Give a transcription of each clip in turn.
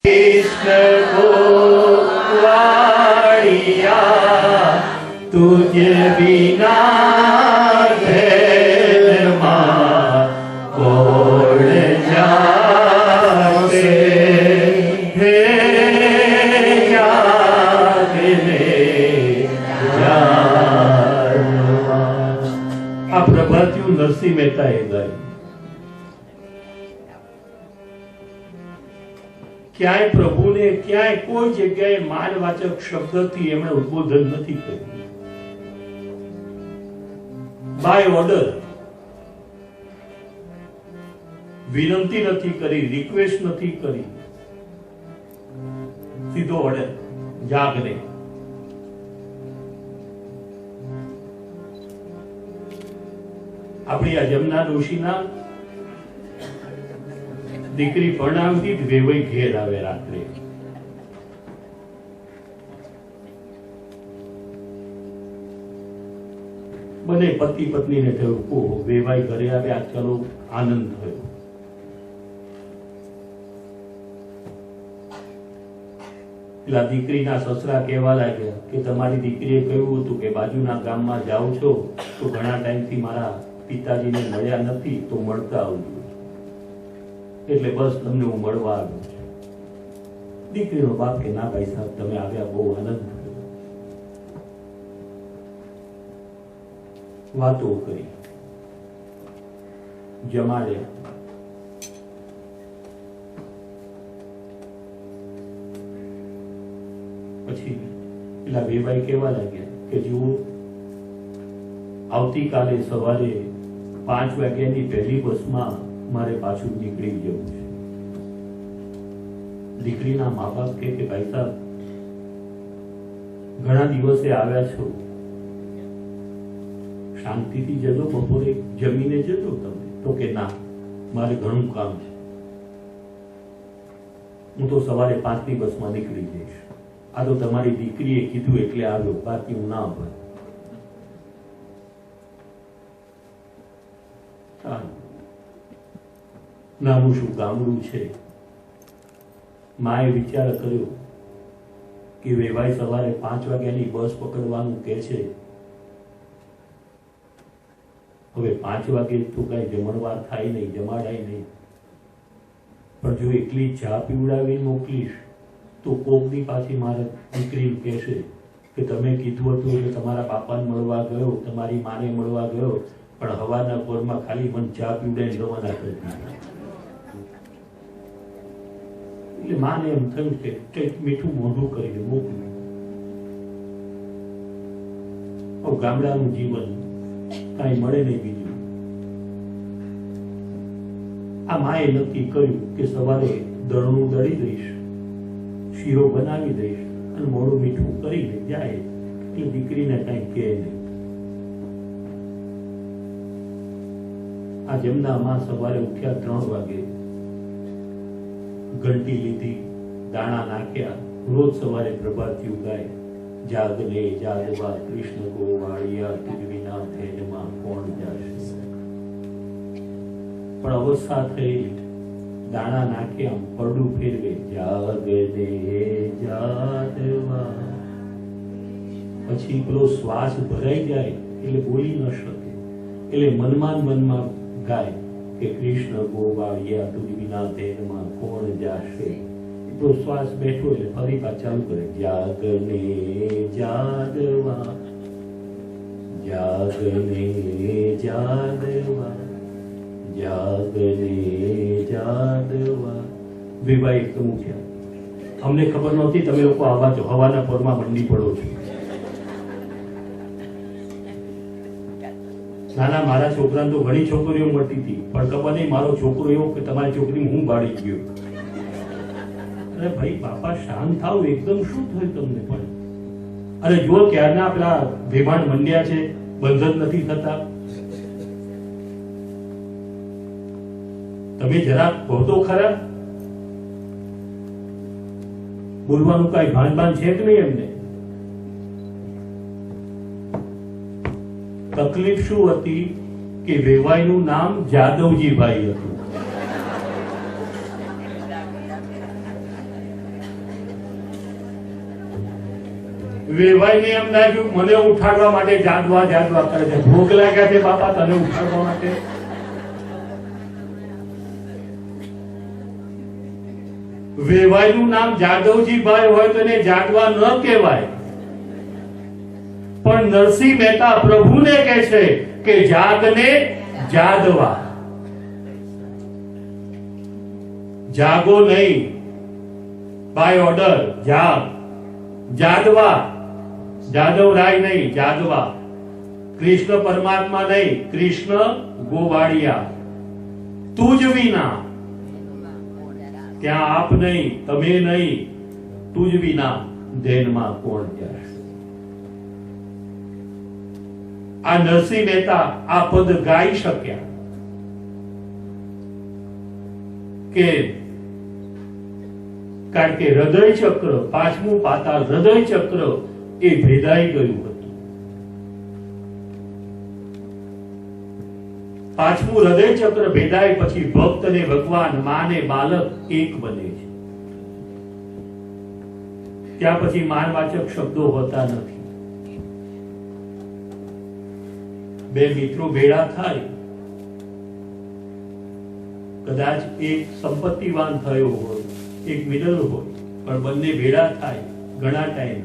कृष्ण गोवाड़िया तुझे बिना धैर्यમાં કોણ જાશે હે જાગને જાગવા. આ પ્રભાતિયું નરસિંહ મહેતાએ ગાયું. ક્યાંય પ્રભુને ક્યાંય કોઈ જગ્યાએ માનવાચક શબ્દથી એમણે ઉદ્બોધન નથી કર્યું. બાય ઓર્ડર વિનંતી નથી કરી, રિક્વેસ્ટ નથી કરી, સીધો ઓર્ડર જાગને. આપણી આ જમના ડોશીના દીકરી પરણાવતી વેવાઈ ઘેર આવે રાત્રે. બંને પતિ પત્નીને થયું, ઓહો વેવાઈ ઘરે આવે, આજ ચાલો આનંદ થયો. પેલા દીકરીના સસરા કહેવા લાગ્યા કે તમારી દીકરીએ કહ્યું હતું કે બાજુના ગામમાં જાઓ છો તો ઘણા ટાઈમથી મારા પિતાજીને મળ્યા નથી તો મળતા આવજો, એટલે બસ તમને હું મળવા આવ્યો છું. દીકરીનો બાપ કે ના ભાઈ સાહેબ તમે આવ્યા બહુ આનંદ થયો. વાતો કરી, જમાડ્યા. પછી પેલા વેવાઈ કહેવા લાગ્યા કે જુઓ આવતીકાલે સવારે 5 વાગ્યાની પહેલી બસમાં મારે પાછું નીકળી જવું છે. દીકરીના મા બાપ કે ભાઈ સાહેબ ઘણા દિવસે આવ્યા છો, શાંતિથી જજો, બપોરે જમીને જજો તમે. તો કે ના મારે ઘણું કામ છે, હું તો સવારે 5ની બસમાં નીકળી જઈશ. આ તો તમારી દીકરીએ કીધું એટલે આવ્યો, બાકી હું ના આવ્યો. નાનું શું ગામડું છે. માએ વિચાર કર્યો કે વેવાઈ સવારે 5 વાગ્યાની બસ પકડવાનું કે છે, હવે 5 વાગે તો કઈ જમણવાર થાય નહીં, જમાડાય નહીં, પણ જો એકલી ચા પીવડાવી મોકલીશ તો કોકની પાછી મારા દીકરી કહેશે કે તમે કીધું હતું એટલે તમારા પાપાને મળવા ગયો, તમારી માને મળવા ગયો, પણ હવાના પોરમાં ખાલી મને ચા પીવડાવીને રવાના કરી દીધા. એટલે માને એમ થયું કે કંઈક મીઠું મોઢું કરીને મોકલું. ગામડાનું જીવન કાંઈ મળે નહીં બીજું. આ માએ નક્કી કર્યું કે સવારે દળનું દળી દઈશ, શીરો બનાવી દઈશ અને મોડું મીઠું કરીને જાય એટલે દીકરીને કઈ કહે નહીં. આ જમના માં સવારે ઉઠ્યા 3 વાગે, ઘંટી લીધી, દાણા નાખ્યા. રોજ સવારે પ્રભાતિયું ગાય, જાગને જાગવા કૃષ્ણ ગોવાળિયા તુજ વિના ધૈર્યમાં કોણ જાશે. પણ અવસ્થા થઈ, દાણા નાખ્યા, પડું ફેરવે, જાગને જાગવા. પછી પેલો શ્વાસ ભરાઈ જાય એટલે બોલી ન શકે, એટલે મનમાં ગાય કે કૃષ્ણ ગોવાળિયા તુજ વિના ધૈર્યમાં કોણ જાશે. તો શ્વાસ બેઠો એટલે ફરી પાછા ચાલુ કરે, જાગને જાગવા, જાગને જાગવા, જાગને જાગવા. વેવાઈ એકદમ ઉઠ્યા. અમને ખબર નહોતી તમે લોકો આવા છો, હવાના પોરમાં મંડી પડો છો. નાના મારા છોકરાને તો ઘણી છોકરીઓ મળતી હતી, પણ ખબર નહીં મારો છોકરો એવો કે તમારી છોકરી હું બાળી ગયો. અરે ભાઈ બાપા શાંત થાવ, એકદમ શું થયું તમને પણ? અરે જો ક્યારના પેલા વેભાણ મંડ્યા છે, બંધન નથી થતા. તમે જરા કહો તો ખરા, બોલવાનું કઈ ભાન છે કે નહીં એમને? તકલીફ શું હતી કે વેવાઈનું નામ જાદવજીભાઈ હતું. વેવાઈને એમ લાગ્યું મને ઉઠાડવા માટે જાદવા જાદવા કરે છે. ભોગ લાગ્યા છે બાપા તને ઉઠાડવા માટે. વેવાઈનું નામ જાદવજીભાઈ હોય તો એને જાદવા ન કહેવાય, પણ નરસિંહ મહેતા પ્રભુને કહે છે કે જાગને જાદવા. જાગો નહીં, બાય ઓર્ડર જાગ. જાદવા, જાદવરાય નહીં, જાદવા. કૃષ્ણ પરમાત્મા નહીં, કૃષ્ણ ગોવાળિયા. તું જ વિના, ત્યાં આપ નહીં, તમે નહીં, તું જ વિના ધ્યાનમાં કોણ જાય. આ નરસિંહ મહેતા આ પદ ગાઈ શક્યા કે કારણ કે હૃદય ચક્ર, પાંચમું પાતાળ હૃદય ચક્ર એ ભેદાઈ ગયું હતું. પાંચમું હૃદય ચક્ર ભેદાય પછી ભક્ત ને ભગવાન, માં ને બાલક એક બને છે. ત્યાં પછી માનવાચક શબ્દો હોતા નથી. બે મિત્રો ભેળા થાય, કદાચ એક સંપત્તિવાન થયો હોય, એક મિડલ હોય, પણ બંને ભેળા થાય ઘણા ટાઈમ,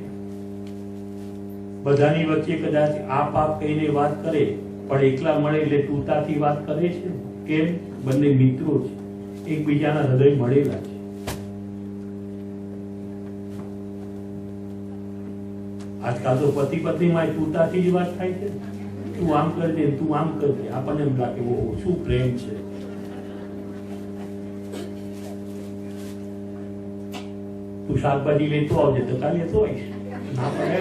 બધાની વચ્ચે કદાચ આપ આપ કહીને વાત કરે, પણ એકલા મળે એટલે તૂતાથી વાત કરે છે. કેમ? બંને મિત્રો છે, એકબીજાના હૃદય મળેલા છે. આજકાલ તો પતિ પત્નીમાં તૂતાથી જ વાત થાય છે. તું આમ કરજે, તું આમ કરજે. આપણને એમ લાગે ઓ શું પ્રેમ છે. તું શાકભાજી લેતો આવજે તો કાલે લેતો આવીશ. ના પડે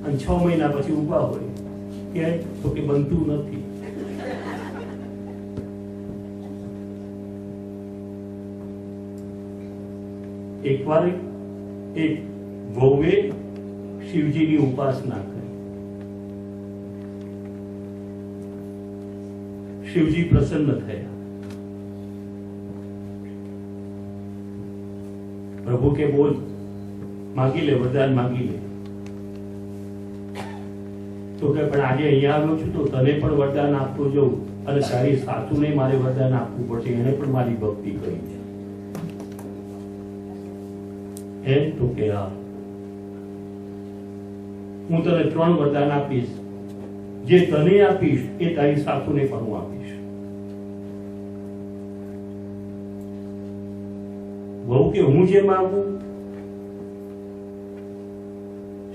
અને 6 મહિના પછી ઉભા હોય કે તો કે બનતું નથી. એકવાર એક વહુએ શિવજીની ઉપાસના કરી. શિવજી પ્રસન્ન થયા. પ્રભુ કે બોલ, માગી લે, વરદાન માગી લે. તો કે પણ આજે અહીંયા આવ્યો છું તો તને પણ વરદાન આપતો જઉં અને તારી સાસુને મારે વરદાન આપવું પડશે, એને પણ મારી ભક્તિ કરી છે. એમ તો કે હા, હું તને 3 વરદાન આપીશ. જે તને આપીશ એ તારી સાસુને પણ હું આપીશ. બહુ કે હું જે માંગુ,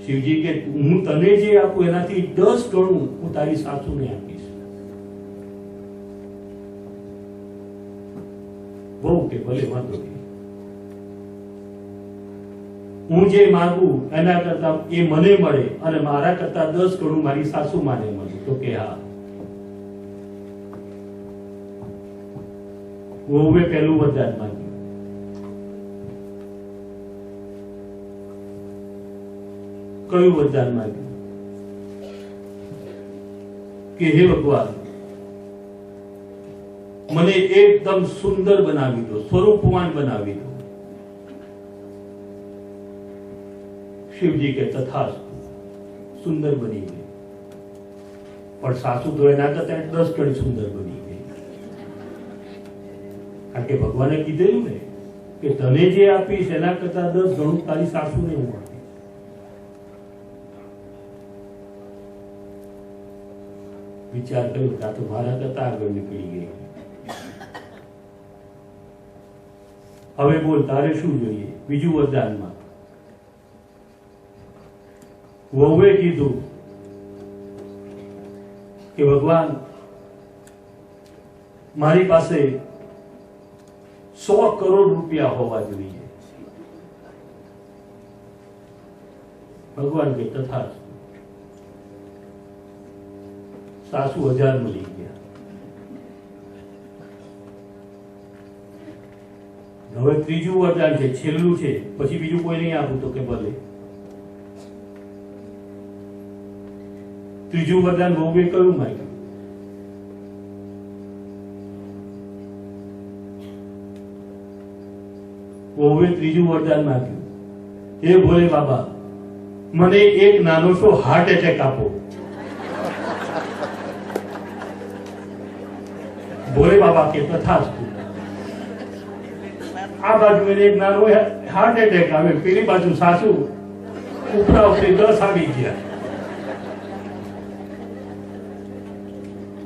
શિવજી કે હું તને જે આપું એનાથી 10 ગણું હું તારી સાસુને આપીશ. બહુ કે ભલે વાંધો નહીં, હું જે માંગુ એના કરતા એ મને મળે અને મારા કરતા 10 ગણું મારી સાસુ માને મળે. તો કે હા. વહુએ પહેલું વરદાન માંગ્યું. કયું વરદાન માંગ્યું? કે હે ભગવાન, મને એકદમ સુંદર બનાવી દો, સ્વરૂપવાન બનાવી દો. શિવજી કે તથાસ્તુ, સુંદર બની ગઈ. પણ સાસુ તો એના કરતા 10 ગણી સુંદર બની ગઈ. કારણ કે ભગવાને કીધેલું ને કે તને જે આપીશ એના કરતા 10 ગણું તારી સાસુને હું આપીશ. વિચાર કર્યો કે આ તો મારા કરતા આગળ નીકળી ગઈ. હવે બોલ, તારે શું જોઈએ? બીજું વરદાનમાં વહુએ કીધું કે ભગવાન, મારી પાસે 100 કરોડ રૂપિયા હોવા જોઈએ. ભગવાન કે તથાસ્તુ. સાસુ 1000 મળી ગયા. હવે ત્રીજું વરદાન છે, છેલ્લું છે, પછી બીજું કોઈ નહીં આપું. તો કે ભલે. ત્રીજું વરદાન વહુએ કયું માંગ્યું? વહુએ ત્રીજું વરદાન માગ્યું, હે ભોલે બાબા, મને એક નાનો સો હાર્ટ એટેક આપો. ભોલે બાબા કે તથાસ્તુ. આ બાજુ એને એક નાનો હાર્ટ એટેક આવે, પેલી બાજુ સાસુ ઉપરા ઉપરી 10 આવી ગયા.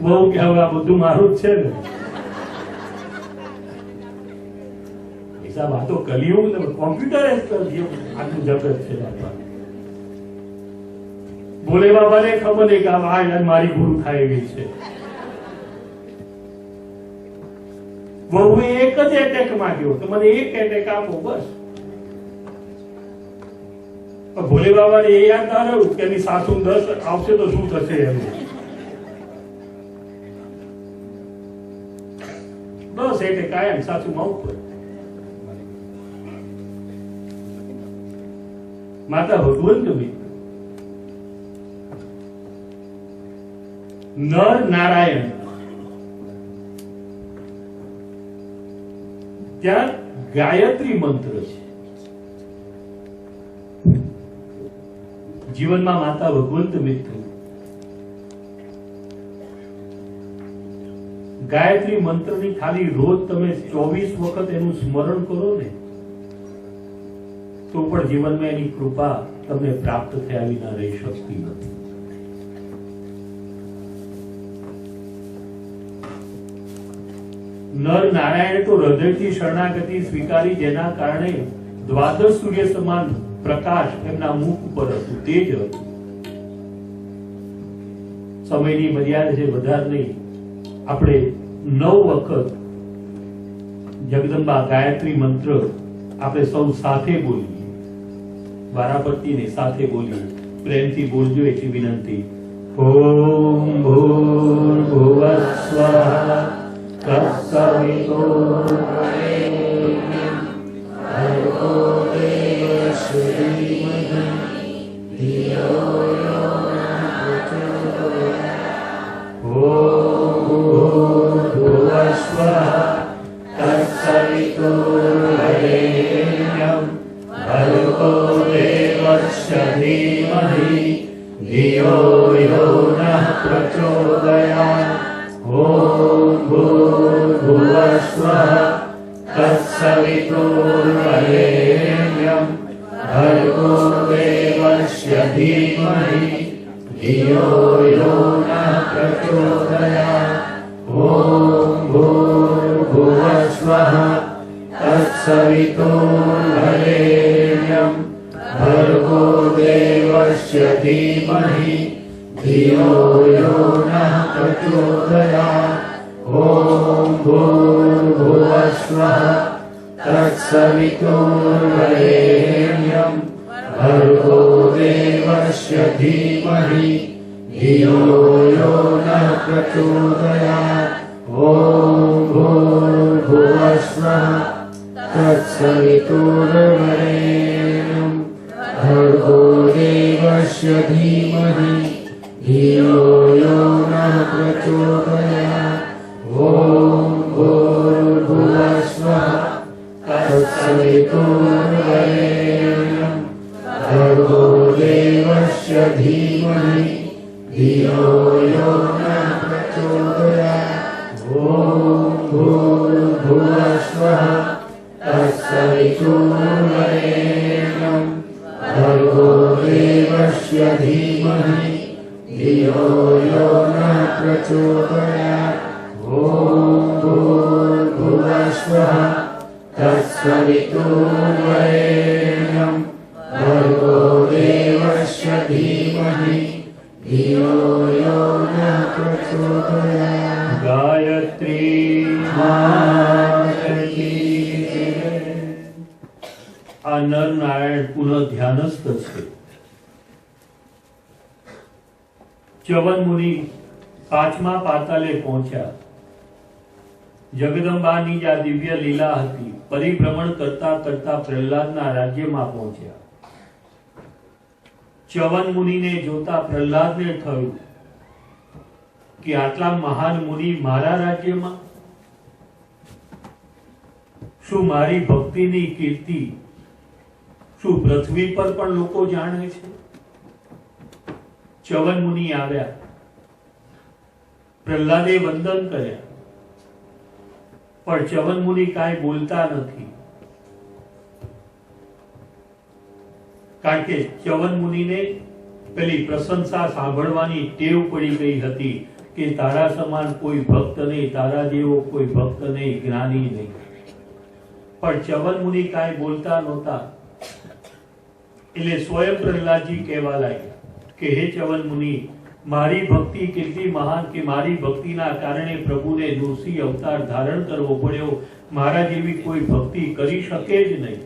બહુ કે હવે આ બધું મારું જ છે ને. હિસાબ આ તો કલિયુગ કોમ્પ્યુટર આટલું જગત છે. ભોલે બાબાને ખબર નહીં કે આ યાર મારી ભૂલ થાય એવી છે. બહુએ એક જ એટેક માંગ્યો તો મને એક એટેક આપો બસ. ભોલે બાબાને એ યાદ ના રહ્યું કે એની સાસુ 10 આવશે તો શું થશે એનું. બસ એટલે કાયમ સાસુ માં ઉપર. માતા ભગવંત નર નારાયણ ત્યાં ગાયત્રી મંત્ર છે. જીવનમાં માતા ભગવંત મિત્ર ગાયત્રી મંત્રની ખાલી રોજ તમે 24 વખત એનું સ્મરણ કરો ને તો પણ જીવનમાં એની કૃપા તમને પ્રાપ્ત થયા વિના રહી શકતી નથી. નર નારાયણ તો હૃદયથી શરણાગતિ સ્વીકારી, જેના કારણે દ્વાદશ સૂર્ય સમાન પ્રકાશ એમના મુખ ઉપર હતું, તેજ હતું. સમયની મર્યાદા છે, વધારે નહીં. આપણે 9 વખત જગદંબા ગાયત્રી મંત્ર આપણે સૌ સાથે બોલીએ. વારાફરતીને સાથે બોલીએ, પ્રેમથી બોલજો એટલી વિનંતી. ઓમ ભૂર્ભુવઃ સ્વઃ તત્સવિતુર્વરેણ્યં ભર્ગો દેવસ્ય ધીમહિ ધિયો યો નઃ પ્રચોદયાत्. ઓમ ભૂર્ભુવઃ સ્વઃ તત્સવિતુર્વરેણ્યં ભર્ગો દેવસ્ય ધીમહિ ધિયો યો નઃ પ્રચોદયાत्. ઓમ ભૂર્ભુવઃ સ્વઃ તત્સવિતુર્વરેણ્યં ભર્ગો દેવસ્ય ધીમહિ ધિયો યો નઃ પ્રચોદયાत्. ઓમ ભૂર્ભુવઃ સ્વઃ તત્સવિતુર્વરેણ્યં ભર્ગો દેવસ્ય ધીમહિ ધિયો યો નઃ પ્રચોદયાत्. ઓમ ભૂર્ભુવઃ સ્વઃ તત્સવિતુર્વરેણ્યં ભર્ગો દેવસ્ય ધીમહિ ધિયો યો નઃ પ્રચોદયાत्. ઓમ ભૂર્ભુવઃ સ્વઃ તત્સવિતુર્વરેણ્યં ભર્ગો દેવસ્ય ધીમહિ ધિયો યો નઃ પ્રચોદયાत्. ઓમ ભૂર્ભુવઃ સ્વઃ તત્સવિતુર્વરેણ્યં ભર્ગો દેવસ્ય ધીમહિ ધિયો યો નઃ પ્રચોદયાत्. ઓમ ભૂર્ભુવઃ સ્વઃ તત્સવિતુર્વરેણ્યં ભર્ગો દેવસ્ય ધીમહિ ધિયો યો નઃ પ્રચોદયાत्. ઓમ ભૂર્ભુવઃ સ્વઃ તત્સવિતુર્વરેણ્યં ભર્ગો દેવસ્ય ધીમહિ ધિયો યો નઃ પ્રચોદયાत्. ગાયત્રી માતા કી જય. આ નર નારાયણ પુનઃ ધ્યાનસ્થ છે. ચ્યવન મુનિ 5મા પાતાલે પહોંચ્યા. જગદંબાની આ દિવ્ય લીલા હતી. પરિભ્રમણ કરતા કરતા પ્રહલાદના રાજ્યમાં પહોંચ્યા. ચ્યવન મુનિને જોતા પ્રહલાદને થયું કે આટલા મહાન મુનિ મારા રાજ્યમાં. શું મારી ભક્તિની કીર્તિ શું પૃથ્વી પર પણ લોકો જાણે છે? ચ્યવન મુનિ આવ્યા, પ્રહલાદે વંદન કર્યા, પણ ચ્યવન મુનિ કાંઈ બોલતા નથી. કારણ કે ચ્યવન મુનિને પેલી પ્રશંસા સાંભળવાની ટેવ પડી ગઈ હતી કે તારા સમાન કોઈ ભક્ત નહીં, તારા જેવો કોઈ ભક્ત નહીં, જ્ઞાની નહીં. પણ ચ્યવન મુનિ કાંઈ બોલતા નહોતા. એટલે સ્વયં પ્રહલાદજી કહેવા લાગ્યા કે હે ચ્યવન મુનિ, મારી ભક્તિ કેટલી મહાન કે મારી ભક્તિના કારણે પ્રભુને નૃસિંહ અવતાર ધારણ કરવો પડ્યો. મારા જેવી કોઈ ભક્તિ કરી શકે જ નહીં.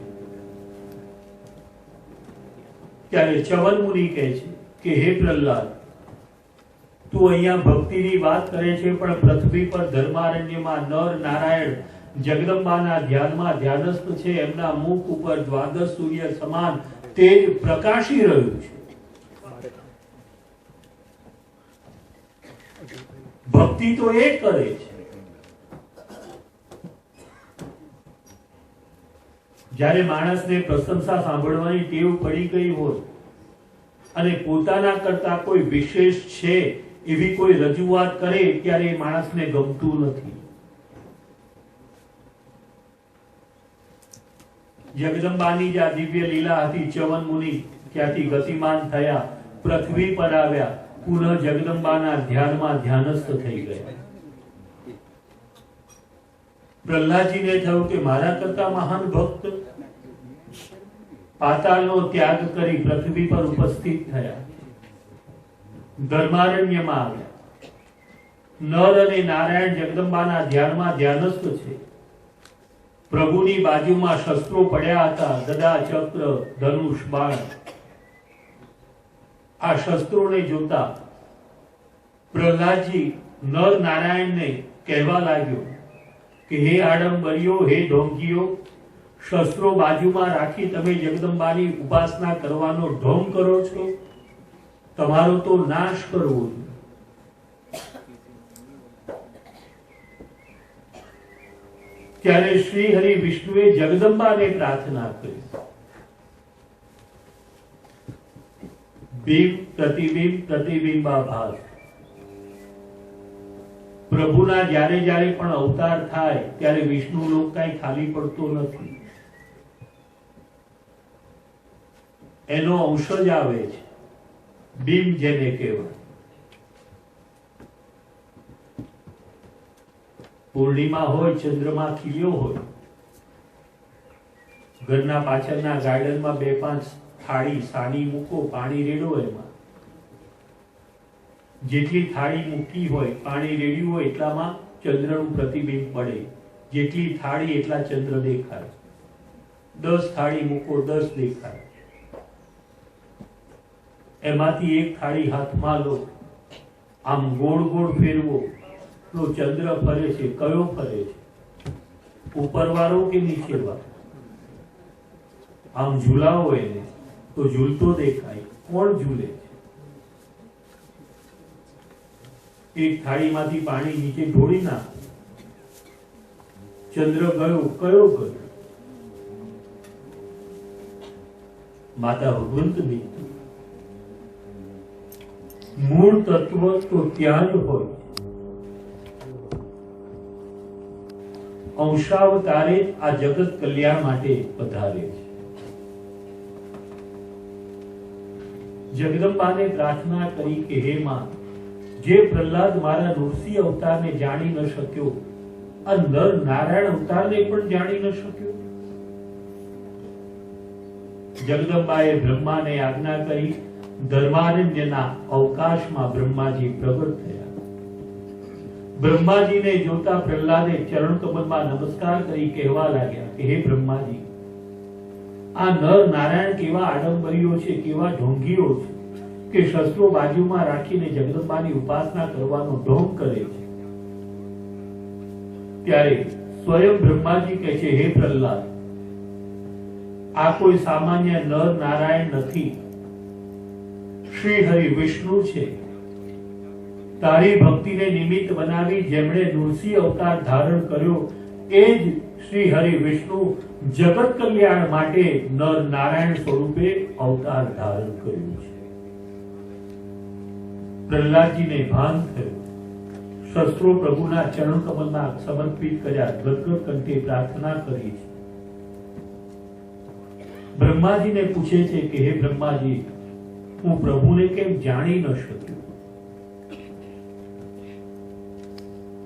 ત્યારે ચ્યવન મુનિ કહે છે કે હે પ્રહલાદ, તું અહીંયા ભક્તિની વાત કરે છે, પણ પૃથ્વી પર ધર્મારણ્યમાં નર નારાયણ જગદંબાના ધ્યાનમાં ધ્યાનસ્થ છે. એમના મુખ ઉપર દ્વાદશ સૂર્ય સમાન તેજ પ્રકાશી રહ્યું છે. ભક્તિ તો એ કરે છે. જ્યારે માણસને પ્રશંસા સાંભળવાની ટેવ પડી ગઈ હોય અને પોતાના કરતા કોઈ વિશેષ છે એવી કોઈ રજૂઆત કરે ત્યારે એ માણસને ગમતું નથી. જગદંબાની જે દિવ્ય લીલા હતી, ચ્યવન મુનિ ત્યાંથી ગતિમાન થયા, પૃથ્વી પર આવ્યા, પુનઃ જગદંબાના ધ્યાનમાં ધ્યાનસ્થ થઈ ગયા. પ્રહલાદજીને થયું કે મારા કરતા મહાન ભક્ત પાતાળનો ત્યાગ કરી પૃથ્વી પર ઉપસ્થિત થયા, ધર્મારણ્યમાં આવ્યા. નર અને નારાયણ જગદંબાના ધ્યાનમાં ધ્યાનસ્થ છે. પ્રભુની બાજુમાં શસ્ત્રો પડ્યા હતા, ગદા, ચક્ર, ધનુષ, બાણ. આ શસ્ત્રોને જોતા પ્રહલાદજી નર નારાયણને કહેવા લાગ્યો કે હે આડંબરીઓ, હે ઢોંગીઓ, શસ્ત્રો બાજુમાં રાખી તમે જગદંબાની ઉપાસના કરવાનો ઢોંગ કરો છો. તમારો તો નાશ કરવો જોઈએ. ત્યારે શ્રી હરિ વિષ્ણુએ જગદંબાને પ્રાર્થના કરી. બિંબ પ્રતિબિંબ પ્રતિબિંબાભાસ. પ્રભુના જ્યારે જ્યારે પણ અવતાર થાય ત્યારે વિષ્ણુ લોક કઈ ખાલી પડતો નથી. એનો ઔષધ આવે છે, બિંબ જેને કહેવાય. પૂર્ણિમા હોય, ચંદ્રમા ખીલ્યો હોય, ઘરના પાછળના ગાર્ડનમાં 2-5 થાળી સાની મૂકો, પાણી રેડો. એમાં જેટલી થાળી મૂકી હોય, પાણી રેડ્યું હોય, એટલામાં ચંદ્રનું પ્રતિબિંબ પડે. જેટલી થાળી એટલા ચંદ્ર દેખાય. 10 થાળી મૂકો, 10 દેખાય. એમાંથી એક થાળી હાથમાં લો, આમ ગોળ ગોળ ફેરવો તો ચંદ્ર ફરે છે. કયો ફરે છે? ઉપરવાળો કે નીચેવાળો? આમ ઝૂલાવો એને તો ઝૂલતો દેખાય. કોણ ઝૂલે છે? એક થાળીમાંથી પાણી નીચે ઢોળી નાખો, ચંદ્ર ગયો. કયો ગયો? માતા ભગવંતની મૂળ તત્વ તો ત્યાં જ હોય. અંશાવતારે આ જગત કલ્યાણ માટે પધારે છે. જગદંબાને પ્રાર્થના કરી કે હે માં, જે પ્રહલાદ મારા નૃસિંહ અવતારને જાણી ન શક્યો, આ નર નારાયણ અવતારને પણ જાણી ન શક્યો. જગદંબાએ બ્રહ્માને આજ્ઞા કરી. ધર્મારણ્યના અવકાશમાં બ્રહ્માજી પ્રગટ થયા. બ્રહ્માજીને જોતા પ્રહલાદે ચરણ કમલમાં નમસ્કાર કરી કહેવા લાગ્યા કે હે બ્રહ્માજી, આ નર નારાયણ કેવા આડંબરીઓ છે, કેવા ઢોંગીઓ છે કે શસ્ત્રો બાજુમાં રાખીને જગદંબાની ઉપાસના કરવાનો ઢોંગ કરે છે. ત્યારે સ્વયં બ્રહ્માજી કહે છે, હે પ્રહલાદ, આ કોઈ સામાન્ય નર નારાયણ નથી, શ્રી હરિ વિષ્ણુ છે. તારી ભક્તિને નિમિત્ત બનાવી જેમણે નૃસિંહ અવતાર ધારણ કર્યો એ જ શ્રી હરિ વિષ્ણુ જગત કલ્યાણ માટે નર નારાયણ સ્વરૂપે અવતાર ધારણ કર્યું છે. પ્રહલાદજીને ભાન થયું, શસ્ત્રો પ્રભુના ચરણ કમલમાં સમર્પિત કર્યા, ગદગદ કંઠે પ્રાર્થના કરી છે. બ્રહ્માજીને પૂછે છે કે હે બ્રહ્માજી, હું પ્રભુને કેમ જાણી ન શક્યો?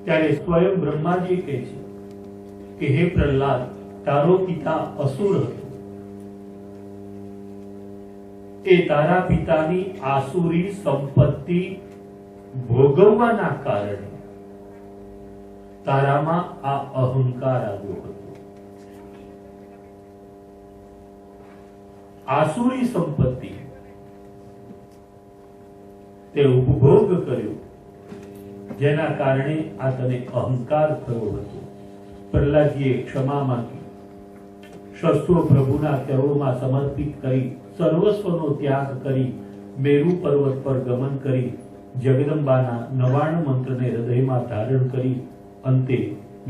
ત્યારે સ્વયં બ્રહ્માજી કહે છે કે હે પ્રહલાદ, તારો પિતા અસુર હતો. એ તારા પિતાની આસુરી સંપત્તિ ભોગવવાના કારણે તારામાં આ અહંકાર આવ્યો હતો. આસુરી સંપત્તિ તે ઉપભોગ કર્યો, જેના કારણે આ તને અહંકાર થયો હતો. પ્રહલાદજીએ ક્ષમા માંગી, શસ્ત્રો પ્રભુના ચરણોમાં સમર્પિત કરી, સર્વસ્વનો ત્યાગ કરી, મેરુ પર્વત પર ગમન કરી, જગદંબાના 99 મંત્રને હૃદયમાં ધારણ કરી, અંતે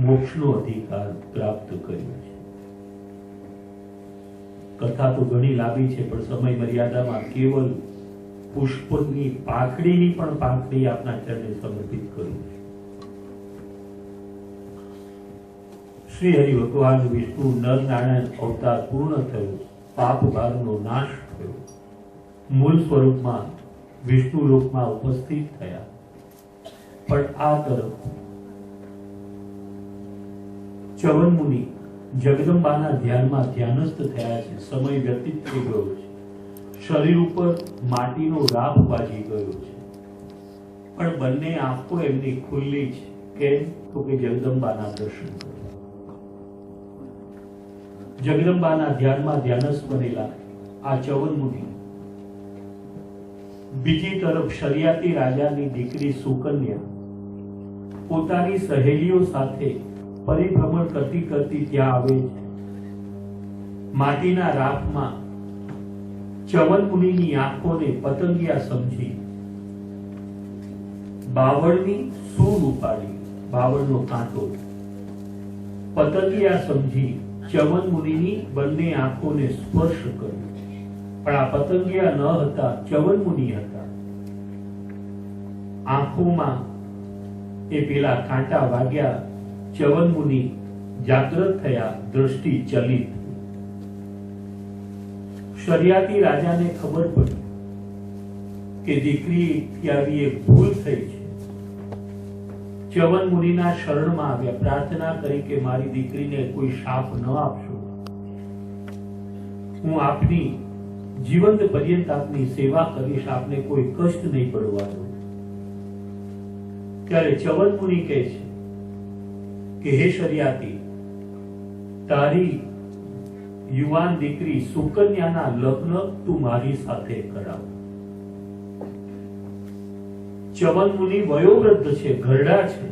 મોક્ષનો અધિકાર પ્રાપ્ત કર્યો છે. કથા તો ઘણી લાંબી છે, પણ સમય મર્યાદામાં કેવલ પુષ્પની પાંખડીની પણ પાંખડી આપના ચરણે સમર્પિત કરું છું. શ્રી હરિ ભગવાન વિષ્ણુ નર નારાયણ અવતાર પૂર્ણ થયો, પાપ ભારનો નાશ થયો, મૂળ સ્વરૂપમાં વિષ્ણુ લોકમાં ઉપસ્થિત થયા. પણ આ તરફ ચ્યવન મુનિ જગદંબાના ધ્યાનમાં ધ્યાનસ્થ થયા છે. સમય વ્યતીત થઈ ગયો છે, શરીર ઉપર માટીનો રાપ વાજી ગયો છે, પણ બંને આંખો એમની ખુલ્લી છે. કેમ? તો કે જગદંબાના દર્શન કરવા. જગદંબાના ધ્યાનમાં ધ્યાનસ્થ બનેલા આ ચ્યવન મુનિ બીજી તરફ શરિયાતી રાજાની દીકરી સુકન્યા પોતાની સહેલીઓ સાથે પરિભ્રમણ કરતી કરતી ત્યાં આવે છે. માટીના રાપમાં ચ્યવન મુનિની આંખોને પતંગિયા સમજી બાવળની સૂર ઉપાડી, બાવળનો કાંટો પતંગિયા સમજી ચ્યવન મુનિની બંને આંખોને સ્પર્શ કર્યો. પણ આ પતંગિયા ન હતા, ચ્યવન મુનિ હતા. આંખોમાં એ પેલા કાંટા વાગ્યા. ચ્યવન મુનિ જાગૃત થયા, દ્રષ્ટિ ચલિત. શરિયાતી રાજાને ખબર પડી કે દીકરી આવી એક ભૂલ થઈ છે. ચ્યવન મુનિના શરણમાં આવ્યા, પ્રાર્થના કરી કે મારી દીકરીને કોઈ શાપ ન આપશો, હું આપની જીવંત પર્યંત આપની સેવા કરીશ, આપને કોઈ કષ્ટ નહીં પડવા દઉં. ત્યારે ચ્યવન મુનિ કહે છે કે હે શરિયાતી, તારી યુવાન દીકરી સુકન્યાના લગ્ન તું મારી સાથે કરાવ. ચ્યવન મુનિ વયોવૃદ્ધ છે, ઘરડા છે.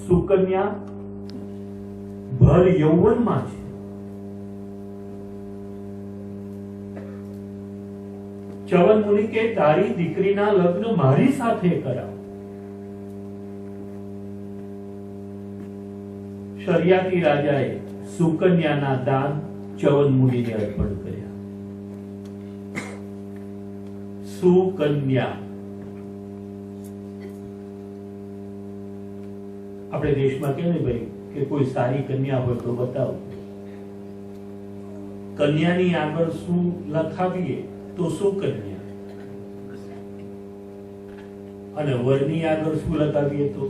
સુકન્યા ભર યૌવનમાં છે. ચ્યવન મુનિ કે તારી દીકરીના લગ્ન મારી સાથે કરાવ. શરિયાતી રાજાએ સુકન્યાના દાન ચ્યવન મુનિને અર્પણ કર્યા. સુકન્યા આપણે દેશમાં કહે ને ભાઈ કે કોઈ સારી કન્યા હોય તો બતાવો. કન્યાની આગળ શું લખાવીએ તો સુકન્યા, અને વરની આગળ શું લખાવીએ તો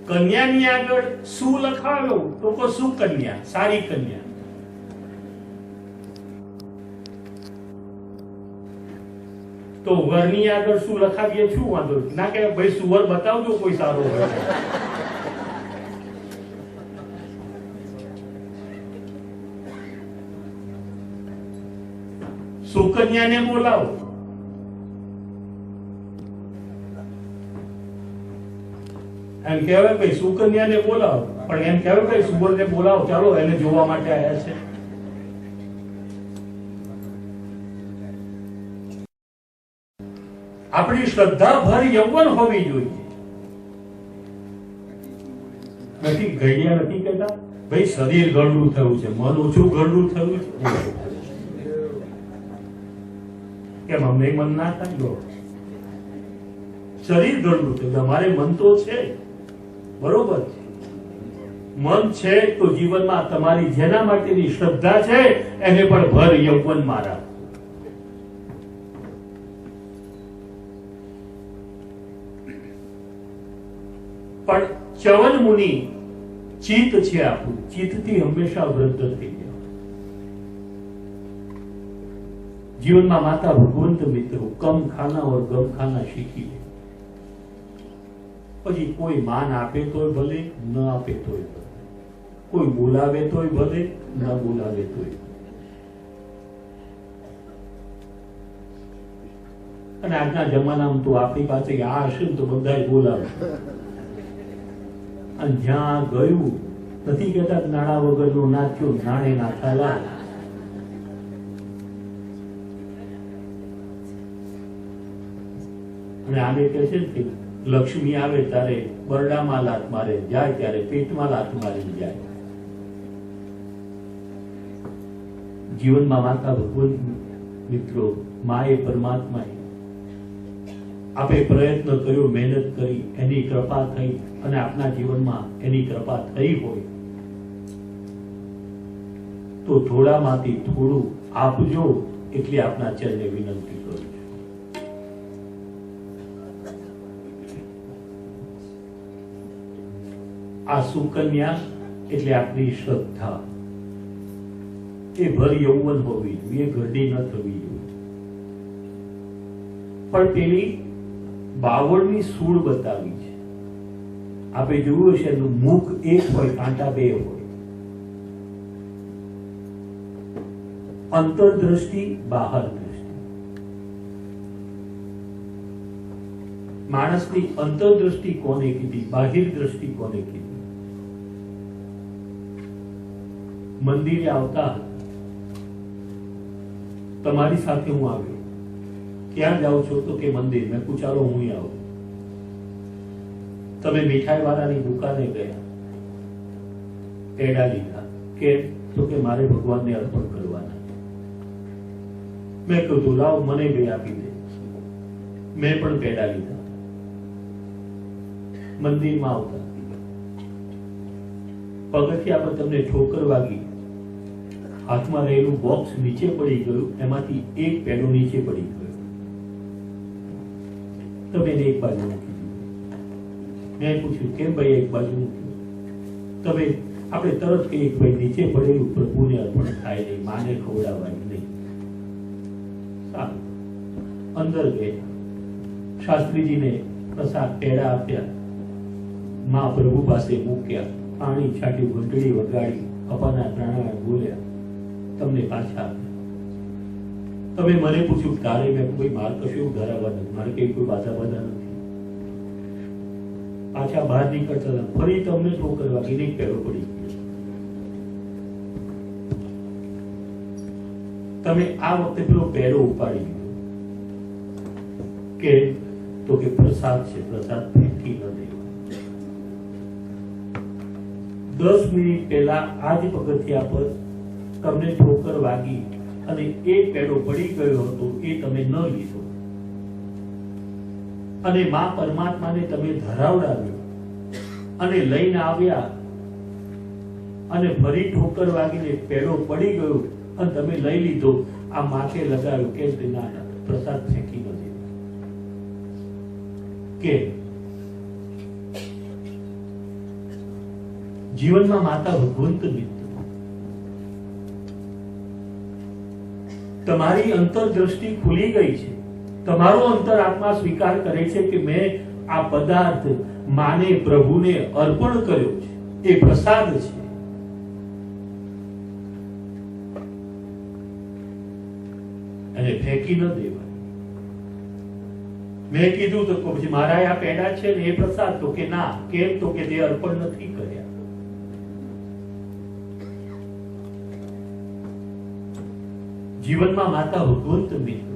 કન્યાની આગળ શું લખાવ્યો તો કો સુકન્યા, સારી કન્યા. તો વરની આગળ શું લખાવીએ શું વાંધો ના કે ભાઈ સુવર બતાવજો કોઈ સારો હોય. સુકન્યાને બોલાવો. એમ કહેવાય ભાઈ સુકન્યાને બોલાવો, પણ એમ કહેવાય ભાઈ સુવરને બોલાવો, ચાલો એને જોવા માટે આવ્યા છે. આપણી શ્રદ્ધા ભર યૌવન હોવી જોઈએ. નથી ઘડિયા નથી કહેતા ભાઈ શરીર ગરડું થયું છે, મન ઓછું ગરડું થયું છે. કેમ અમને મન ના થાય? લો, શરીર ગરડું થયું, અમારે મન તો છે, બરોબર છે. મન છે તો જીવનમાં તમારી જેના માટેની શ્રદ્ધા છે એને પણ ભર યૌવન મારા. પણ ચવન મુનિ ચિત્ત છે આપણું, ચિત્તથી હંમેશા વૃદ્ધ થઈ જાય. જીવનમાં માતા ભગવંત મિત્રો કમ ખાના ઓર ગમ ખાના શીખી લે. પછી કોઈ માન આપે તોય ભલે, ન આપે તોય ભલે, કોઈ બોલાવે તોય ભલે, ન બોલાવે તોય. અને આજના જમાનામાં તો આપણી પાસે આ હશે ને તો બધા બોલાવે. અને જ્યાં ગયું નથી કહેતા નાણા વગરનું નાચ્યું નાણે નાથાલા. અને આને કહે છે કે લક્ષ્મી આવે ત્યારે બરડામાં લાત મારે, જાય ત્યારે પેટમાં લાત મારી જાય. જીવનમાં માતા ભગવાન મિત્રો, માએ પરમાત્માએ આપે પ્રયત્ન કર્યો, મહેનત કરી, એની કૃપા થઈ અને આપના જીવનમાં એની કૃપા થઈ હોય તો થોડામાંથી થોડું આપજો, એટલી આપના ચરણે વિનંતી કરું છું. આ સુકન્યા એટલે આપની શ્રદ્ધા એ ભર યૌવન હોવી જોઈએ, ઘરડી ન થવી જોઈએ. પણ પેલી બાવળની સૂળ બતાવી છે. આપણે જોયું હશે એનું મુખ એક હોય, કાંટા બે હોય. અંતરદ્રષ્ટિ, બહાર દ્રષ્ટિ. માણસની અંતરદ્રષ્ટિ કોને કીધી, બાહિર દ્રષ્ટિ કોને કીધી? મંદિરે આવતા તમારી સાથે હું આવ્યો, ક્યાં જાઓ છો તો કે મંદિર. મેં પૂછ્યું ચાલો હું આવું. તમે મીઠાઈ વાળાની દુકાને ગયા, પેડા લીધા, કે તો કે મારે ભગવાનને અર્પણ કરવાના. મેં કીધું લાવ મને બે આપી દે. મેં પણ પેડા લીધા. મંદિરમાં આવતા પગથિયા પર તમને ઠોકર વાગી, હાથમાં રહેલું બોક્સ નીચે પડી ગયું, એમાંથી એક પેડો નીચે પડી ગયો. તમે એને એક બાજુ મૂકી દીધું. મેં પૂછ્યું કેમ ભાઈ એક બાજુ મૂક્યું? તમે આપણે તરત કહીએ કે ભાઈ નીચે પડેલું પ્રભુને અર્પણ થાય નહીં, માને ખવડાવાય નહીં. સારું, અંદર ગયા, શાસ્ત્રીજીને પ્રસાદ પેડા આપ્યા, મા પ્રભુ પાસે મૂક્યા, પાણી છાંટ્યું, ઘંટડી વગાડી, અપાના પ્રાણાયામ બોલ્યા, તમને પાછા આપ્યા. તમે મને પૂછ્યું તારે? મેં કોઈ માર કશું ધરાવવા નથી, મારે કઈ કોઈ બાધા બાધા નથી. પાછા બહાર નીકળતા હતા, ફરી તમને ઠોકર વાગી નહીં, પેડો પડી ગયો. તમે આ વખતે પેલો પેડો ઉપાડી ગયો કે તો કે પ્રસાદ છે, પ્રસાદ ફેંકી ન દેવા. 10 મિનિટ પહેલા આ જ પગથિયા પર તમને ઠોકર વાગી અને એ પેડો પડી ગયો હતો, એ તમે ન લીધો અને મા પરમાત્માને તમે ધરાવડાવ્યો અને લઈને આવ્યા અને ફરી ઠોકર વાગીને પેડો પડી ગયો અને તમે લઈ લીધો. આ માથે લગાવ્યો કે ના પ્રસાદ ફેંકી નથી કે જીવનમાં માતા ભગવંત મિત્ર, તમારી અંતરદ્રષ્ટિ ખુલી ગઈ છે. તમારો અંતર આત્મા સ્વીકાર કરે છે કે મેં આ પદાર્થ માને પ્રભુને અર્પણ કર્યો છે, એ પ્રસાદ છે. અને ફેંકી ન દેવાય. મેં કીધું તો પછી મારા આ પેડા છે ને એ પ્રસાદ, તો કે ના. કેમ? તો કે તે અર્પણ નથી કર્યા. જીવનમાં માતા ભગવંત મિત્ર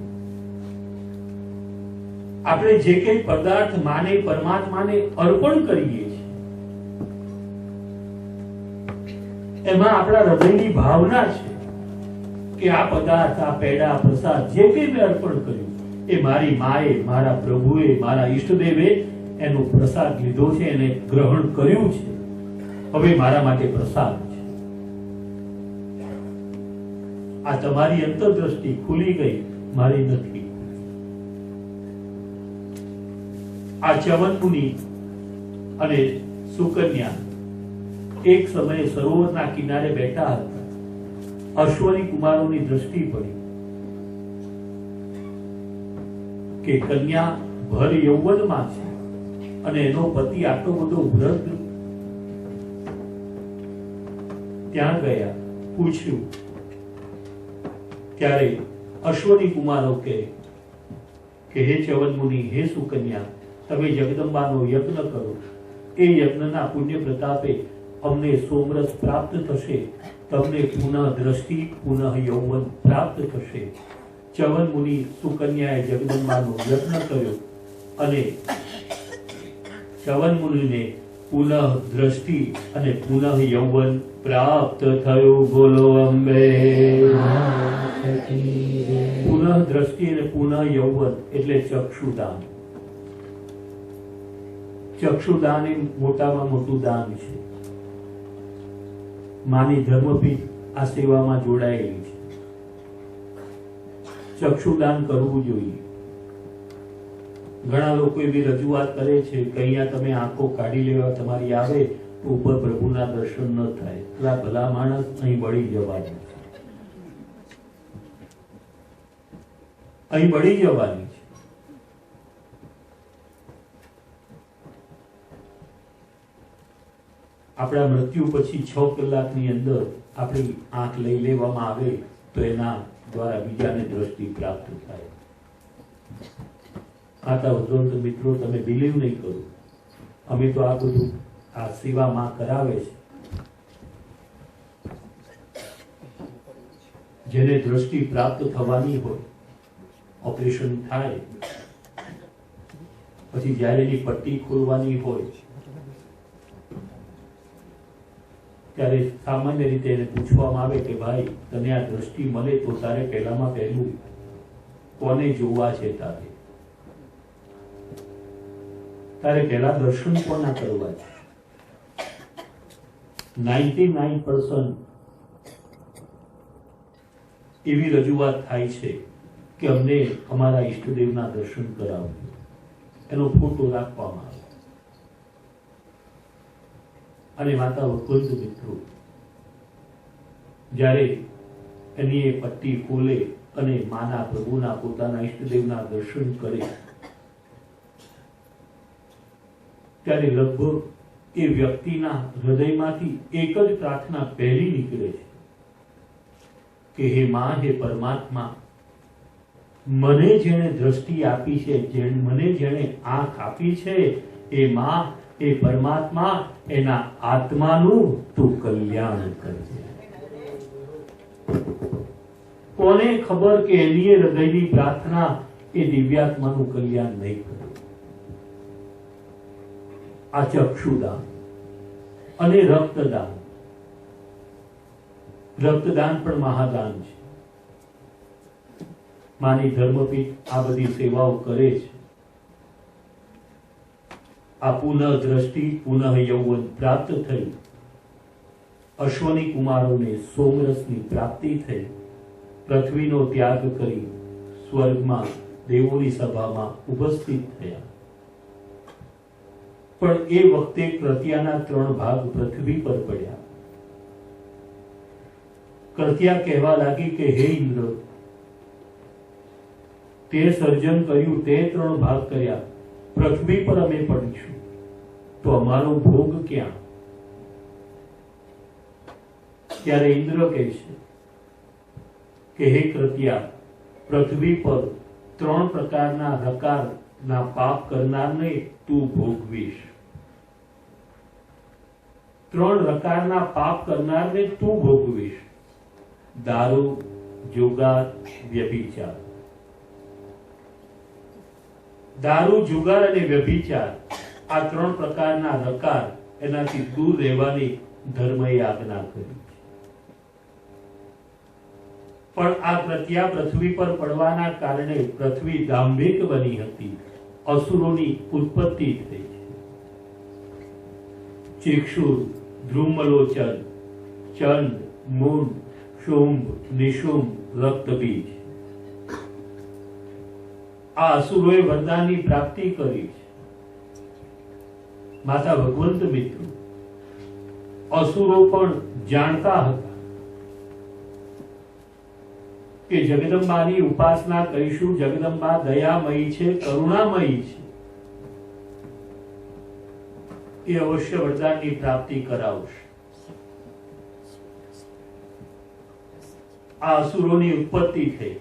આપણે જે કંઈ પદાર્થ માને પરમાત્માને અર્પણ કરીએ છીએ એમાં આપણા હૃદયની ભાવના છે કે આ પદાર્થ, આ પેડા, પ્રસાદ જે કંઈ મેં અર્પણ કર્યું એ મારી માએ, મારા પ્રભુએ, મારા ઈષ્ટદેવે એનો પ્રસાદ લીધો છે, એને ગ્રહણ કર્યું છે, હવે મારા માટે પ્રસાદ છે. આ તમારી અંતરદ્રષ્ટિ ખુલી ગઈ, મારી નથી. આ ચ્યવન મુનિ અને સુકન્યા એક સમયે સરોવરના કિનારે બેઠા હતા. અશ્વની કુમારોની દ્રષ્ટિ પડી કે કન્યા ભર યૌવનમાં છે અને એનો પતિ આટલો બધો વૃદ્ધ. ત્યાં ગયા, પૂછ્યું ત્યારે અશ્વની કુમારો કે હે ચ્યવન મુનિ, હે સુકન્યા, તમે જગદંબાનો યજ્ઞ કરો. એ યજ્ઞના પુણ્ય પ્રતાપે અમને સોમરસ પ્રાપ્ત થશે, તમને પુનઃ દ્રષ્ટિ, પુનઃ યૌવન પ્રાપ્ત થશે. ચ્યવન મુનિ સુકન્યાએ જગદંબાનો યજ્ઞ કર્યો અને ચ્યવન મુનિને પુનઃ દ્રષ્ટિ અને પુનઃ યૌવન પ્રાપ્ત થયું. બોલો અંબે. પુનઃ દ્રષ્ટિ અને પુનઃ યૌવન એટલે ચક્ષુદાન. ચક્ષુદાન એ મોટામાં મોટું દાન છે. માની ધર્મપીઠ આ સેવામાં જોડાયેલી છે. ચક્ષુદાન કરવું જોઈએ. ઘણા લોકો એવી રજૂઆત કરે છે કે અહીંયા તમે આંખો કાઢી લેવા તમારી આવે તો ઉપર પ્રભુના દર્શન ન થાય. એટલા ભલા માણસ અહીં બળી જવાની છે, અહીં બળી જવાની છે. આપણા મૃત્યુ પછી 6 કલાકની અંદર આપણી આંખ લઈ લેવામાં આવે તો એના દ્વારા બીજાને દ્રષ્ટિ પ્રાપ્ત થાય. આતા ઉપરાંત મિત્રો તમે બિલીવ નહીં કરો, અમે તો આ બધું આ સેવામાં કરાવે છે. જેને દ્રષ્ટિ પ્રાપ્ત થવાની હોય, ઓપરેશન થાય પછી જ્યારે એની પટ્ટી ખોલવાની હોય ત્યારે સામાન્ય રીતે એને પૂછવામાં આવે કે ભાઈ તને આ દ્રષ્ટિ મળે તો તારે પહેલામાં પહેલું કોને જોવા છે, તારે પહેલા દર્શન કોના કરવા છે. 99% એવી રજૂઆત થાય છે કે અમને અમારા ઈષ્ટદેવના દર્શન કરાવજો, એનો ફોટો રાખવામાં આવે. અને માતા વકુંત મિત્રો જ્યારે એની એ પટ્ટી ખોલે અને માના પ્રભુના પોતાના ઈષ્ટદેવના દર્શન કરે ત્યારે લગભગ એ વ્યક્તિના હૃદયમાંથી એક જ પ્રાર્થના પહેલી નીકળે છે કે હે માં, હે પરમાત્મા, મને જેણે દ્રષ્ટિ આપી છે, મને જેણે આંખ આપી છે, એ માં, એ પરમાત્મા, એના આત્માનું તું કલ્યાણ કરજે. કોને ખબર કે એની હૃદયની પ્રાર્થના એ દિવ્યાત્માનું કલ્યાણ નહીં કરે. આ ચક્ષુદાન અને રક્તદાન. રક્તદાન પણ મહાદાન છે. માની ધર્મપીઠ આ બધી સેવાઓ કરે છે. આ પુનઃ દ્રષ્ટિ, પુનઃ યૌવન પ્રાપ્ત થઈ. અશ્વની કુમારોને સોમરસની પ્રાપ્તિ થઈ. પૃથ્વીનો ત્યાગ કરી સ્વર્ગમાં દેવોની સભામાં ઉપસ્થિત થયા. પણ એ વખતે કૃત્યાના 3 ભાગ પૃથ્વી પર પડ્યા. કૃત્યા કહેવા લાગી કે હે ઇન્દ્ર, તે સર્જન કર્યું, તે 3 ભાગ કર્યા, પૃથ્વી પર અમે પડીશું તો અમારો ભોગ ક્યાં? ત્યારે ઇન્દ્ર કહે છે કે હે કૃત્યા, પૃથ્વી પર 3 પ્રકારના રકારના પાપ કરનારને તું ભોગવીશ. 3 પ્રકારના પાપ કરનારને તું ભોગવીશ. દારૂ, જુગાર, વ્યભિચાર. દારૂ, જુગાર અને વ્યભિચાર આ 3 પ્રકારના રકાર એનાથી દૂર રહેવાની ધર્મએ આજ્ઞા કરી. પણ આ પ્રત્યા પૃથ્વી પર પડવાના કારણે પૃથ્વી દાંભિક બની હતી, અસુરોની ઉત્પત્તિ થઈ છે. ચિક્ષુર, ધ્રુમલોચન, ચંડ, મૂંડ, શુંભ, નિશુંભ, રક્તબીજ આ અસુરોએ વરદાનની પ્રાપ્તિ કરી છે. માતા ભગવંત મિત્રો, અસુરો પણ જાણતા હતા કે જગદંબાની ઉપાસના કરીશું, જગદંબા દયામયી છે, કરુણામયી છે, એ અવશ્ય વરદાનની પ્રાપ્તિ કરાવશે. આ અસુરોની ઉત્પત્તિ થઈ.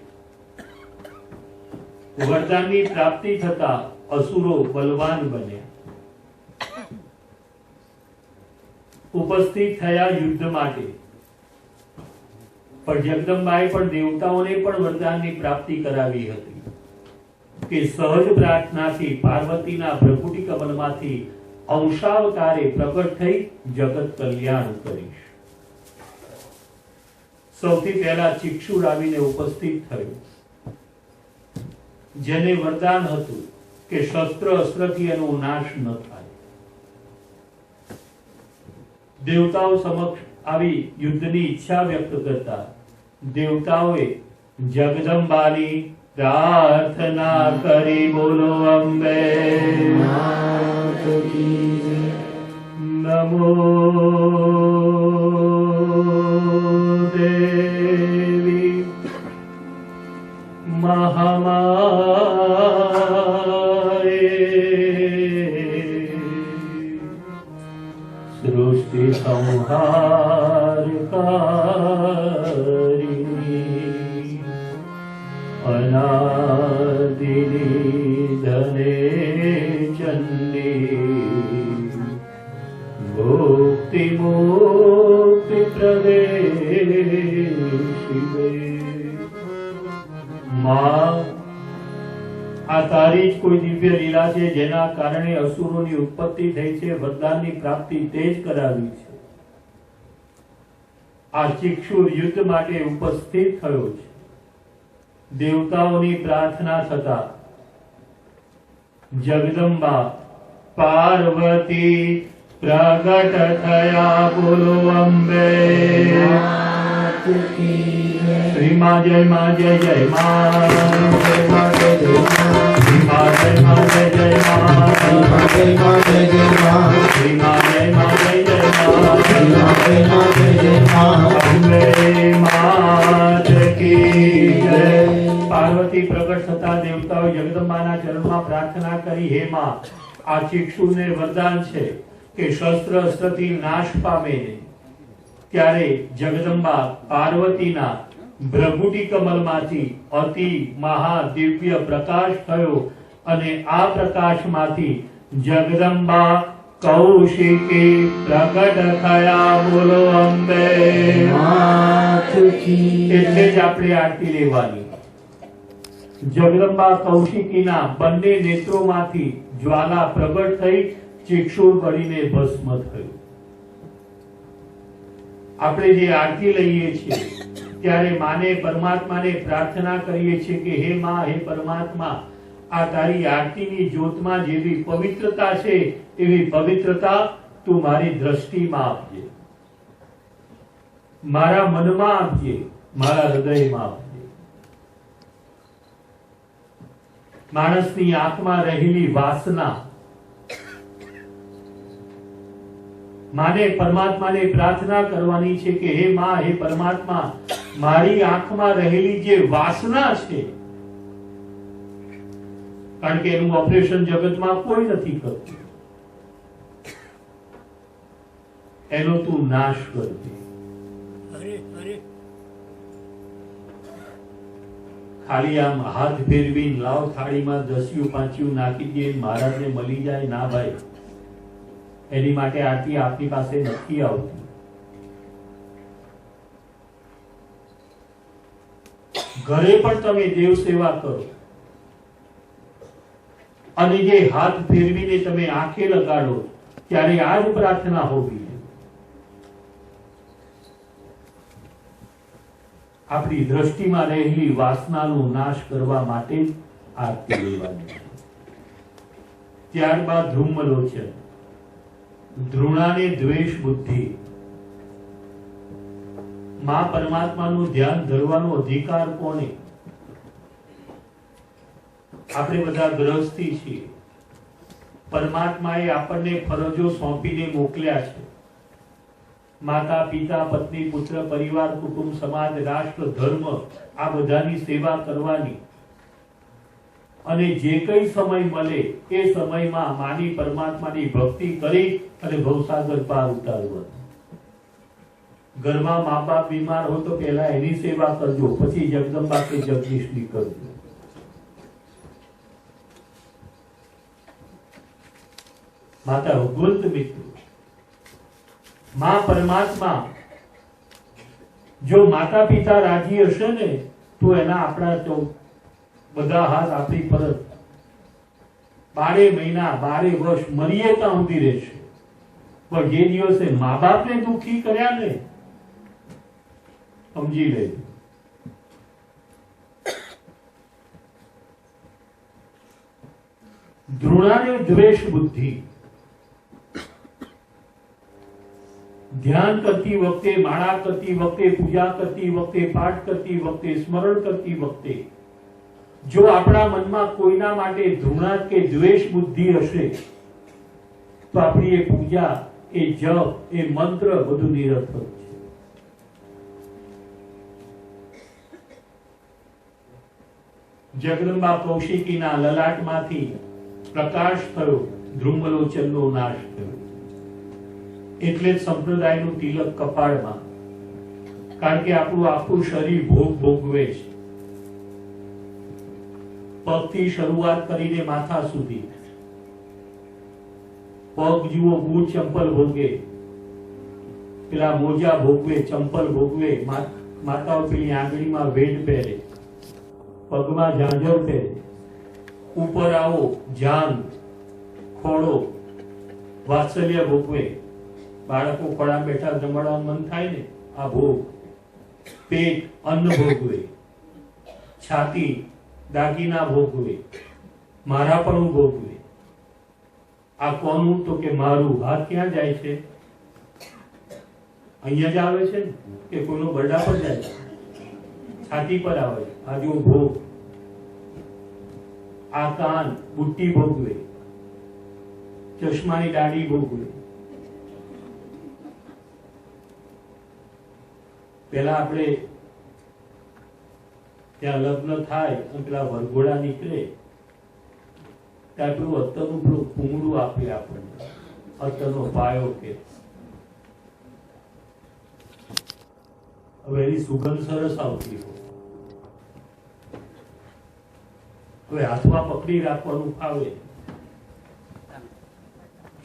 વરદાનની પ્રાપ્તિ થતા અસુરો બલવાન બન્યા, ઉપસ્થિત થયા યુદ્ધ માટે. પણ જગદંબાએ પણ દેવતાઓને પણ વરદાનની પ્રાપ્તિ કરાવી હતી કે સહજ પ્રાર્થનાથી પાર્વતીના ભ્રકુટી કમલમાંથી અંશાવતારે પ્રગટ થઈ જગત કલ્યાણ કરીશ. સૌથી પહેલા ચિક્ષુર આવીને ઉપસ્થિત થયો, જેને વરદાન હતું કે શસ્ત્ર અસ્ત્રથી એનો નાશ ન થાય. દેવતાઓ સમક્ષ આવી યુદ્ધની ઈચ્છા વ્યક્ત કરતા દેવતાઓએ જગદંબાની પ્રાર્થના કરી. બોલો અંબે નમો દેવી મહામાયે સૃષ્ટિ સંહારકારિણી અનાદિની ધને ચંડી મુક્તિ મુક્તિ પ્રદે શિવે. માં, આ તારી જ કોઈ દિવ્ય લીલા છે જેના કારણે અસુરોની ઉત્પત્તિ થઈ છે, વરદાનની પ્રાપ્તિ તે જ કરાવી છે. આ ચિક્ષુર યુદ્ધ માટે ઉપસ્થિત થયો છે. દેવતાઓની પ્રાર્થના થતા જગદંબા પાર્વતી પ્રગટ થયા. બોલો અંબે શ્રી માં જય માં જય જય માં, શ્રી માં જય માં જય જય માં, શ્રી માં જય માં જય જય માં, શ્રી માં જય માં જય જય માં, શ્રી માં જય માં જય જય માં. અંબે માત કી જય. પાર્વતી પ્રગટ થતા દેવતાઓ જગદંબાના ચરણમાં પ્રાર્થના કરી, હે માં, આ ચિક્ષુને વરદાન છે કે શસ્ત્ર અસ્ત્રથી નાશ પામે નહીં. ત્યારે જગદંબા પાર્વતીના ભ્રકુટી કમલમાંથી અતિ મહાદિવ્ય પ્રકાશ થયો અને આ પ્રકાશમાંથી જગદંબા કૌશિકી પ્રગટ થયા. બોલો અંબે માત કી. એટલે જ આપણે આરતી લેવાની. જગદંબા કૌશિકીના બંને નેત્રોમાંથી જ્વાલા પ્રગટ થઈ ચિક્ષુર કરીને ભસ્મ થયું. આપણે જે આરતી લઈએ છીએ ત્યારે માને પરમાત્માને પ્રાર્થના કરીએ છીએ કે હે માં, હે પરમાત્મા, આ તારી આરતીની જ્યોતમાં જેવી પવિત્રતા છે એવી પવિત્રતા તું મારી દ્રષ્ટિમાં આપજે, મારા મનમાં આપજે, મારા હૃદયમાં આપજે. માણસની આંખમાં રહેલી વાસના, માને પરમાત્માને પ્રાર્થના કરવાની છે કે હે માં, હે પરમાત્મા, મારી આંખમાં રહેલી જે વાસના છે, કારણ કે એનું ઓપરેશન જગતમાં કોઈ નથી કરતું, એનો તું નાશ કરજે. ખાલી આમ હાથ ફેરવી લાવ થાળીમાં 10 5 નાખી દે મહારાજને મળી જાય ના ભાઈ, એની માટે આરતી આપની પાસે નથી આવતી. ઘરે પણ તમે દેવ સેવા કરો, અને જે હાથ ફેરવીને તમે આંખે લગાડો ત્યારે આ જ પ્રાર્થના હોવી. આપણી દ્રષ્ટિમાં રહેલી વાસનાનો નાશ કરવા માટે જ આરતી લેવાની. ત્યારબાદ ધ્રુમલોચન, ધૃણાને દ્વેષ બુદ્ધિ. માં પરમાત્માનું ધ્યાન ધરવાનો અધિકાર કોને? આપણે બધા ગ્રહસ્થી છીએ. પરમાત્માએ આપણને ફરજો સોંપીને મોકલ્યા છે. માતા, પિતા, પત્ની, પુત્ર, પરિવાર, કુટુંબ, સમાજ, રાષ્ટ્ર, ધર્મ આ બધાની સેવા કરવાની. અને જે કઈ સમય મળે એ સમયમાં માની પરમાત્માની ભક્તિ કરી અને ભવસાગર પાર ઉતારવાનું. ઘરમાં મા બાપ બીમાર હોય તો પહેલા એની સેવા કરજો, પછી જગદંબા કે જગદીશની કરજો. માતા ભગવંત મિત્રો, માં પરમાત્મા જો માતા પિતા રાજી હશે ને તો એના આપણા તો બધા હાથ આપણી પર 12 મહિના 12 વર્ષ મરીએ ત્યાં સુધી રહેશે. પણ જે દિવસે મા બાપને દુઃખી કર્યા ને, સમજી લેજો. ધૃણાને દ્વેષ બુદ્ધિ. ધ્યાન કરતી વખતે, માળા કરતી વખતે, પૂજા કરતી વખતે, પાઠ કરતી વખતે, સ્મરણ કરતી વખતે જો આપણા મનમાં કોઈના માટે ધૃણા કે દ્વેષ બુદ્ધિ હશે તો આપણી એ પૂજા, એ જપ, એ મંત્ર બધું નિરર્થક છે. જગદંબા કૌશિકીના લલાટમાંથી પ્રકાશ થયો, ધ્રુમલોચનનો નાશ થયો. એટલે જ સંપ્રદાયનું તિલક કપાળમાં. કારણ કે આપણું આખું શરીર ભોગ ભોગવે છે. પગથી શરૂઆત કરીને માથા સુધી. પગ જુઓ, બૂટ ચંપલ ભોગે, પેલા મોજા ભોગવે, ચંપલ ભોગવે, માતાઓ પેલી આંગળીમાં વેઢ પહેરે, પગમાં ઝાંઝર પહેરે. ઉપર આવો, જાન, ખોડો, વાત્સલ્ય ભોગવે. બાળકો ખોળા બેઠા જમવાનું મન થાય ને, આ ભોગ. પેટ અન્ન ભોગવે, છાતી દાગીના ભોગવે, મારાપણું ભોગવે. આ કોનું? તો કે મારું. હાથ ક્યાં જાય છે? અહીંયા જ આવે છે ને, કે કોઈનો બરડા પર જાય છે? છાતી પર આવે છે. આ જો ભોગ. આ કાન બુટ્ટી ભોગવે, ચશ્માની દાઢી ભોગવે. પેલા આપણે ત્યાં લગ્ન થાય અને પેલા વરઘોડા નીકળે ત્યાં પેલું અત્તરનું પેલું પૂંગડું આપે આપણને, અત્તરનો પાયો કે. હવે એની સુગંધ સરસ આવતી હોય. હવે હાથમાં પકડી રાખવાનું ફાવે,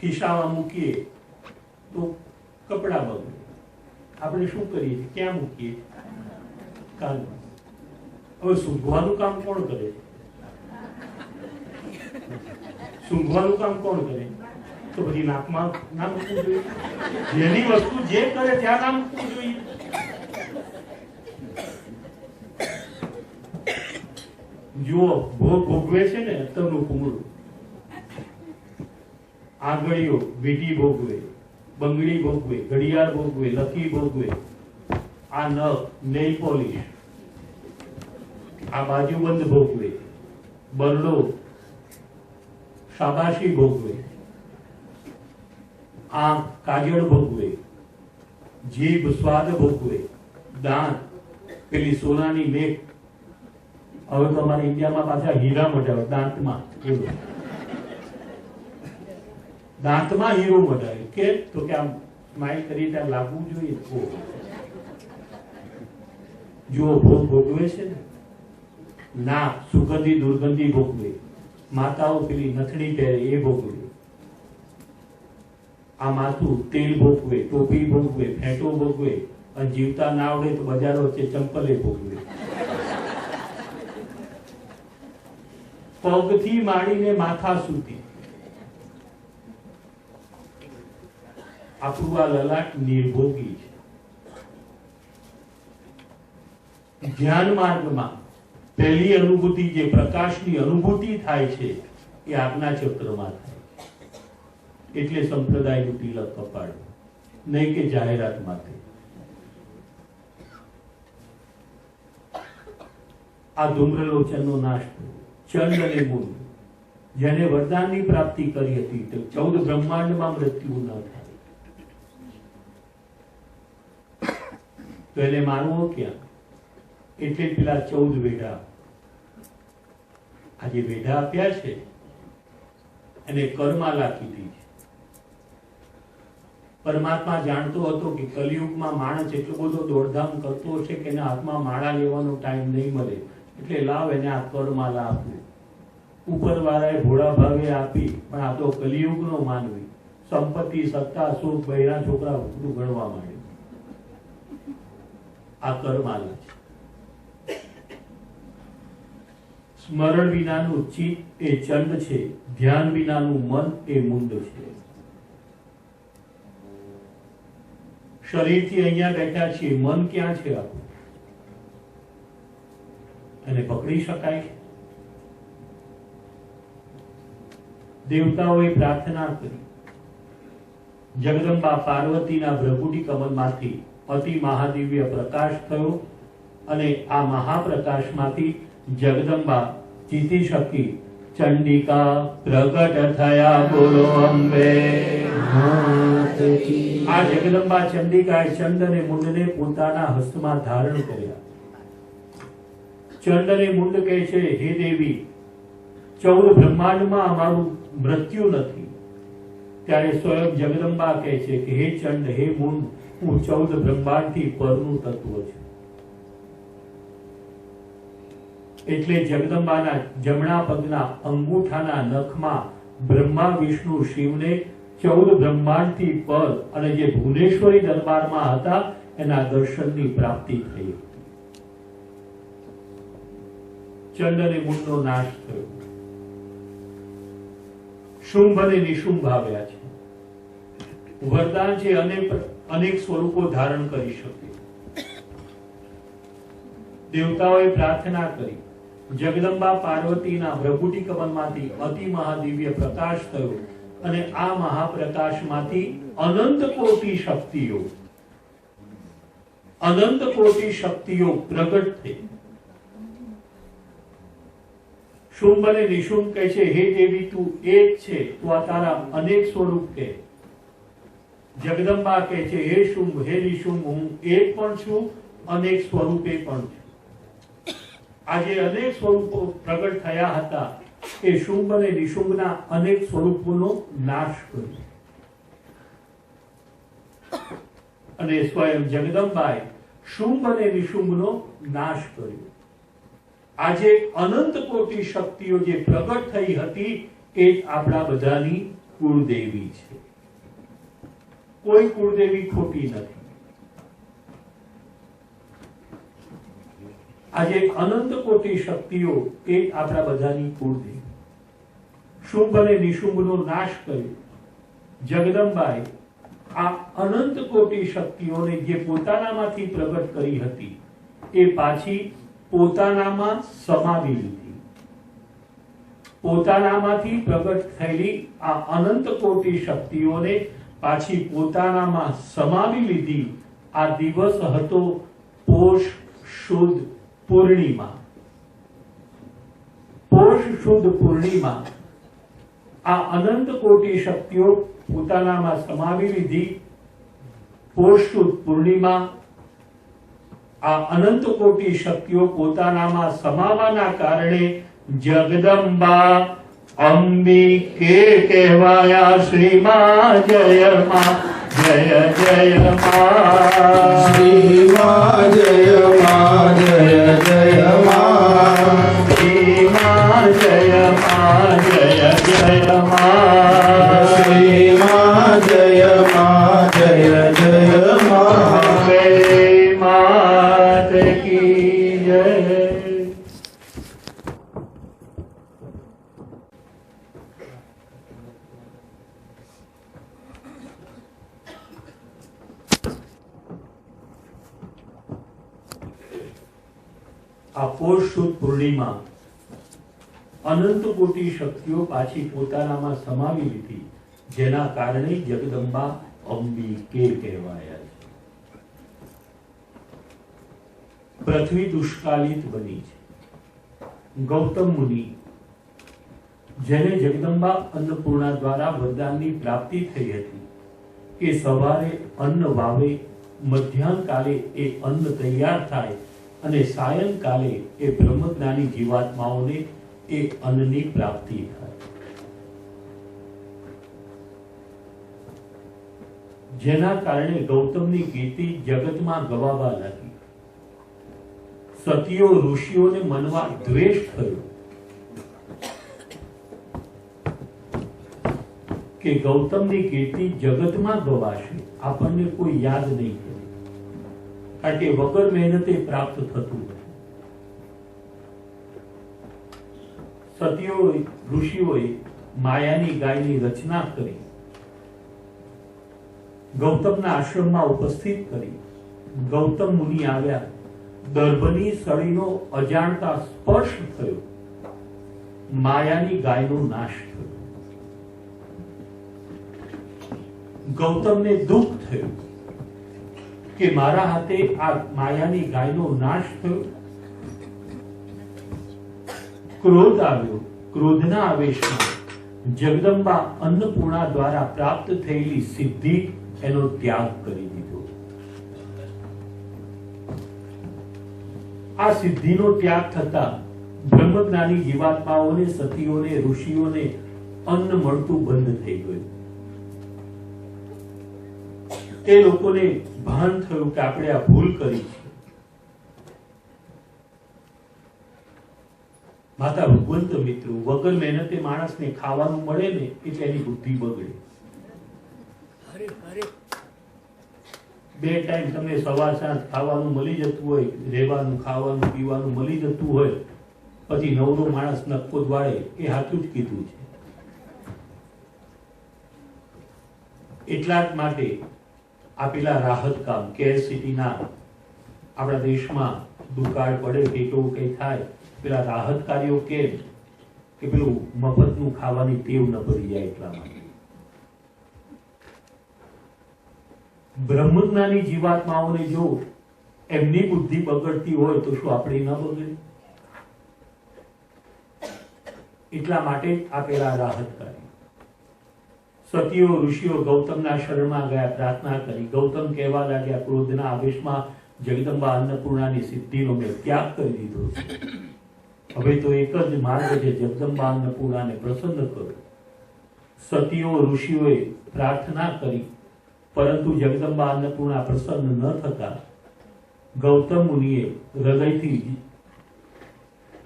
ખિસ્સામાં મૂકીએ તો કપડા બગડે. આપણે શું કરીએ છીએ? ક્યાં મૂકીએ? કાનમાં. હવે સૂંઘવાનું કામ કોણ કરે? સૂંઘવાનું કામ કોણ કરે? તો બધી નાકમાં ના મૂકવું જોઈએ. જેની વસ્તુ જે કરે ત્યાં ના મૂકવું જોઈએ. જુઓ, ભોગ ભોગવે છે ને અત્તરનું કુમળું. આંગળીઓ વીટી ભોગવે, બંગડી ભોગવે, ઘડિયાળ ભોગવે, લકી ભોગવે. આ નખ નેલ પોલિશ, આ બાજુબંધ ભોગવે, બરડો શાબાશી ભોગવે, આંખ કાજળ ભોગવે, જીભ સ્વાદ ભોગવે, દાંત પેલી સોનાની મેઘ. હવે તો અમારા ઇન્ડિયામાં પાછા હીરા મટાવે દાંતમાં. દાંતમાં હીરો મટાવે કે તો કે આમ સ્માઈલ કરી ત્યાં લાગવું જોઈએ. જો ભોગ ભોગવે છે ને, ના સુગંધી દુર્ગંધી ભોગવે. માતાઓ પેલી નથડી પહેરે એ ભોગવે. આ માથું તેલ ભોગવે, ટોપી ભોગવે, ફેંટો ભોગવે. અને જીવતા ના આવડે તો બજાર વચ્ચે ચંપલે ભોગવે. પગથી માંડીને માથા સુધી આપણું આ લલાટ નિર્ભોગી છે. ધ્યાન માર્ગમાં પહેલી અનુભૂતિ જે પ્રકાશની અનુભૂતિ થાય છે એ આજ્ઞા ચક્રમાં થાય. એટલે સંપ્રદાયનું તિલક કપાડવું, નહીં કે જાહેરાત માટે. આ ધૂમ્રલોચનનો નાશ થયો. ચંડ અને મૂળ જેને વરદાનની પ્રાપ્તિ કરી હતી તો 14 બ્રહ્માંડમાં મૃત્યુ ન થાય, તો એને માનવો ક્યાં? એટલે પેલા 14 વેઢા, આ જે વેઢા આપ્યા છે એને કરમાલા કીધી છે. પરમાત્મા જાણતો હતો કે કલિયુગમાં માણસ એટલો બધો દોડધામ કરતો હશે કે એના હાથમાં માળા લેવાનો ટાઈમ નહીં મળે, એટલે લાવ એને આ કરમાલા આપવું. ઉપરવાળાએ ભોળા ભાવે આપી, પણ આ તો કલિયુગનો માનવી, સંપત્તિ, સત્તા, સુખ, બૈરા છોકરા બધું ગણવા માંડ્યું. આ કરમાલા છે. સ્મરણ વિનાનું ચિત્ત એ ચંડ છે, ધ્યાન વિનાનું મન એ મુંડ છે. શરીરથી અહીંયા બેઠા છીએ, મન ક્યાં છે આપણું? એને પકડી શકાય છે? દેવતાઓએ પ્રાર્થના કરી, જગદંબા પાર્વતીના ભ્રકુટી કમલમાંથી અતિ મહાદિવ્ય પ્રકાશ થયો અને આ મહાપ્રકાશમાંથી જગદંબા જીતી શકી. ચંડિકા પ્રગટ થયા, બોલો અંબે. આ જગદંબા ચંડિકાએ ચંડ અને મુંડને પોતાના હસ્તમાં ધારણ કર્યા. ચંડ અને મુંડ કહે છે, હે દેવી, 14 બ્રહ્માંડમાં અમારું મૃત્યુ નથી. ત્યારે સ્વયં જગદંબા કહે છે કે હે ચંડ, હે મુંડ, હું 14 બ્રહ્માંડથી પરનું તત્વ છું. એટલે જગદંબાના જમણા પગના અંગૂઠાના નખમાં બ્રહ્મા, વિષ્ણુ, શિવને 14 બ્રહ્માંડથી પર અને જે ભુવનેશ્વરી દરબારમાં હતા એના દર્શનની પ્રાપ્તિ થઈ. ચંડ અને મુંડનો નાશ થયો. શુંભ અને નિશુંભ આવ્યા છે. વરદાન છે અનેક સ્વરૂપો ધારણ કરી શકે. દેવતાઓએ પ્રાર્થના કરી, જગદંબા પાર્વતીના ભ્રકુટી કમલમાંથી અતિ મહાદિવ્ય પ્રકાશ થયો અને આ મહાપ્રકાશમાંથી અનંત કોટી શક્તિઓ પ્રગટ થઈ. શુંભ અને નિશુંભ કહે છે, હે દેવી, તું એક છે, તું આ તારા અનેક સ્વરૂપ કે. જગદંબા કહે છે, હે શુંભ, હે નિશુંભ, હું એક પણ છું, અનેક સ્વરૂપે પણ છું. આજે અનેક સ્વરૂપો પ્રગટ થયા હતા એ શુંભ અને નિશુંભના અનેક સ્વરૂપોનો નાશ કર્યો. અને સ્વયં જગદંબાએ શુંભ અને નિશુંભનો નાશ કર્યો. આજે અનંત કોટી શક્તિઓ જે પ્રગટ થઈ હતી એ આપણા બધાની કુળદેવી છે. કોઈ કુળદેવી ખોટી નથી. આજે અનંત કોટી શક્તિઓ એ આપણા બધાની કુળદેવી. શુંભ અને નિશુંભનો નાશ કર્યો. જગદંબાએ આ અનંત કોટી શક્તિઓને જે પોતાનામાંથી પ્રગટ કરી હતી એ પાછી પોતાનામાં સમાવી લીધી. પોતાનામાંથી પ્રગટ થયેલી આ અનંત કોટી શક્તિઓને પાછી પોતાનામાં સમાવી લીધી. આ દિવસ હતો પોષ શુદ્ધ પૂર્ણિમા. પોષ શુદ્ધ પૂર્ણિમા આ અનંત કોટી શક્તિઓ પોતાનામાં સમાવી લીધી. પોષ શુદ્ધ પૂર્ણિમા આ અનંત કોટી શક્તિઓ પોતાનામાં સમાવાના કારણે જગદંબા અંબિકે કહેવાયા. શ્રીમા જય મા, જય જય મા. શ્રીમા જય મા, જય જય મા. શ્રીમા જય મા, જય જય મા. શ્રીમા જય મા, જય જય મા. અંબે માત કી જય. આ પૌષ સુદ પૂર્ણિમા અનંત કોટી શક્તિઓ પાછી પોતાનામાં સમાવી લીધી, જેના કારણે જગદંબા અંબિકે કહેવાયા છે. પૃથ્વી દુષ્કાલિત બની છે. ગૌતમ મુનિ, જેને જગદંબા અન્નપૂર્ણા દ્વારા વરદાનની પ્રાપ્તિ થઈ હતી કે સવારે અન્ન વાવે, મધ્યાહન કાલે એ અન્ન તૈયાર થાય અને સાયંકાલે એ બ્રહ્મજ્ઞાની જીવાત્માઓને એ અન્નની પ્રાપ્તિ થાય, જેના કારણે ગૌતમની કીર્તિ જગતમાં ગવાવા લાગી. સતીઓ ઋષિઓને મનમાં દ્વેષ થયો કે ગૌતમની કીર્તિ જગતમાં ગવાશે, આપણને કોઈ યાદ નહીં કરે, કારણ કે વગર મહેનતે પ્રાપ્ત થતું નથી. સતીઓ ઋષિઓએ માયાની ગાયની રચના કરી, ગૌતમના આશ્રમમાં ઉપસ્થિત કરી. ગૌતમ મુનિ આવ્યા, દર્ભની સળીનો અજાણતા સ્પર્શ થયો, માયાની ગાયનો નાશ થયો. ગૌતમને દુઃખ થયું કે મારા હાથે આ માયાની ગાયનો નાશ થયો. ક્રોધ આવ્યો. ક્રોધના આવેશમાં જગદંબા અન્નપૂર્ણા દ્વારા પ્રાપ્ત થયેલી સિદ્ધિ એનો ત્યાગ કરી દીધો. આ સિદ્ધિનો ત્યાગ થતા બ્રહ્મજ્ઞાની જીવાત્માઓને, સતીઓને, ઋષિઓને અન્ન મળતું બંધ થઈ ગયું. એ લોકોને ભાન થયું કે આપણે આ ભૂલ કરી છે. માતા ભગવંત મિત્રો, વગર મહેનતે માણસને ખાવાનું મળે ને એટલે એની બુદ્ધિ બગડે. બે ટાઈમ તમને સવાર સાંજ ખાવાનું મળી જતું હોય, રહેવાનું, ખાવાનું, પીવાનું મળી જતું હોય, પછી નવરો માણસ નક્કો વાળે, એ સાચું જ કીધું છે. એટલા જ માટે આ પેલા રાહત કામ, કેર સિટીના આપણા દેશમાં દુકાળ પડે કે કેવું કઈ થાય, પેલા રાહત કાર્યો કેમ કે પેલું મફતનું ખાવાની ટેવ ન પડી જાય એટલા માટે. બ્રહ્મજ્ઞાની જીવાત્માઓને જો એમની બુદ્ધિ બગડતી હોય તો શું આપણે ન બગડે? એટલા માટે આ પેલા રાહત કાર્ય. સતીઓ ઋષિઓ ગૌતમના શરણમાં ગયા, પ્રાર્થના કરી. ગૌતમ કહેવા લાગ્યા, ક્રોધના આવેશમાં જગદંબા અન્નપૂર્ણાની સિદ્ધિનો મેં ત્યાગ કરી દીધો છે. હવે તો એક જ માર્ગ છે, જગદંબા અન્નપૂર્ણાને પ્રસન્ન કરો. સતીઓ ઋષિઓએ પ્રાર્થના કરી, પરંતુ જગદંબા અન્નપૂર્ણા પ્રસન્ન ન થતા ગૌતમ મુનિએ હૃદયથી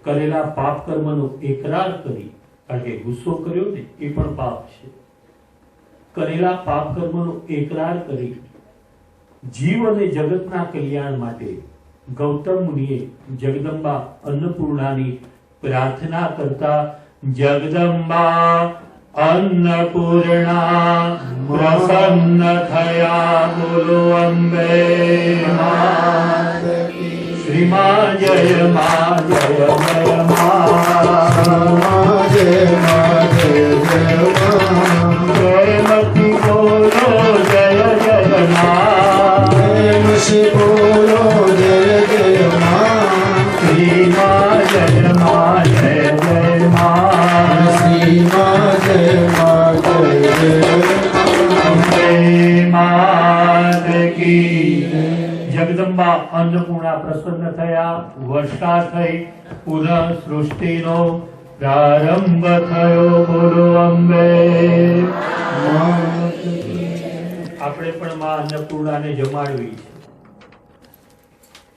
કરેલા પાપ કર્મનો એકરાર કરી, કારણ કે ગુસ્સો કર્યો ને એ પણ પાપ છે. કરેલા પાપ કર્મનો એકરાર કરી જીવ અને જગતના કલ્યાણ માટે ગૌતમ મુનિએ જગદંબા અન્નપૂર્ણાની પ્રાર્થના કરતા, જગદંબા અન્નપૂર્ણા પ્રસન્ન થયા બોલો અંબે માત કી. શ્રીમાં જય માં, જય જય માં, જય માં, જય જય માં. પ્રેમથી બોલો જય જય માં, પ્રેમથી બોલો જય જય માં. શ્રીમાં જય માં, જય જય માં, શ્રીમાં જય માં, જય જય અંબે માત કી. જગદંબા અન્નપૂર્ણા પ્રસન્ન થયા, વર્ષા થઈ, પુનઃ સૃષ્ટિનો પ્રારંભ થયો બોલો અંબે. આપણે પણ માં અન્નપૂર્ણાને જમાડવી છે.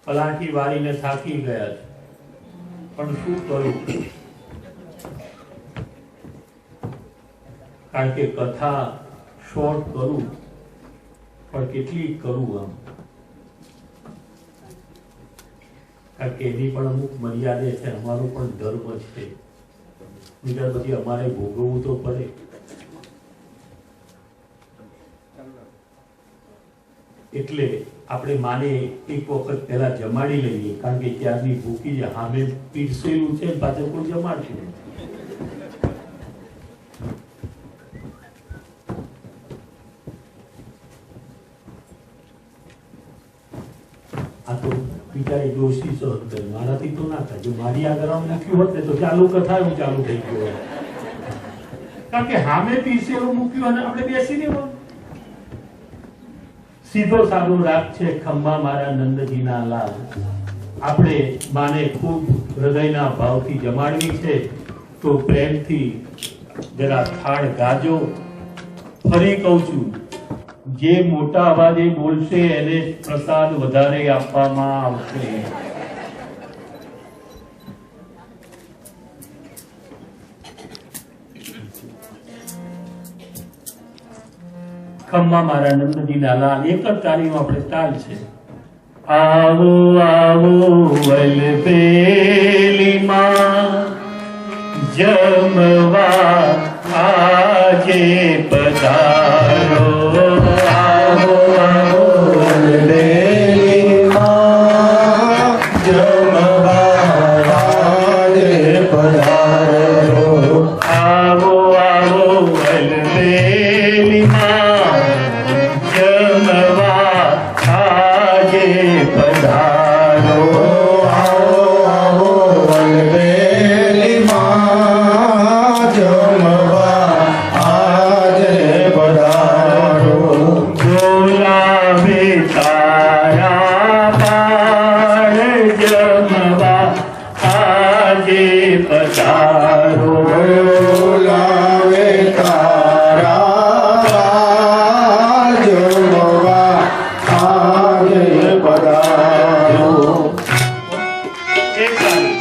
પલાઠી વાળીને થાકી ગયા છે, પણ શું કરું? કારણ કે કથા શોર્ટ કરું, પણ કેટલી કરું આમ, કારણ કે એની પણ અમુક મર્યાદા છે, અમારો પણ ધર્મ છે. બીજા પછી અમારે ભોગવવું તો પડે. એટલે આપણે માને એક વખત પહેલા જમાડી લઈએ, કારણ કે ત્યારની ભૂખી છે, સામે પીરસેલું છે, પાછળ કોઈ જમાડશે નહીં. આ તો બિચારી ડોશી છો, મારાથી તો ના થાય. જો મારી આગળ મૂક્યું હોત ને તો ચાલુ કથા એવું ચાલુ થઈ ગયું હોત. કારણ કે સામે પીરસેલું મૂક્યું અને આપણે બેસીને હોય. સીધો સાદો રાગ છે ખંભા મારા નંદજીના લાલ. આપણે માને ખૂબ હૃદયના ભાવથી જમાડવી છે તો પ્રેમથી જરા થાળ ગાજો. ફરી કહું છું, જે મોટા અવાજે બોલશે એને પ્રસાદ વધારે આપવામાં આવશે. ખમ્મા મારા નંદજીના લાલ. એક જ તાળીમાં આપણે તાલ છે. આવો આવો વલબેલીમાં જમવા આજે પધારો. આવો આવો વલબેલીમાં જમવા આજે પધારો. આવો આવો વલબેલીમાં જમવા આજે પધારો. આવો આવો વલબેલીમાં જમવા આજે પધારો. બોલાવે તારા બાળ જમવા આજે પધારો. બોલાવે તારા જમવા આજે પધારો. એક તાળી.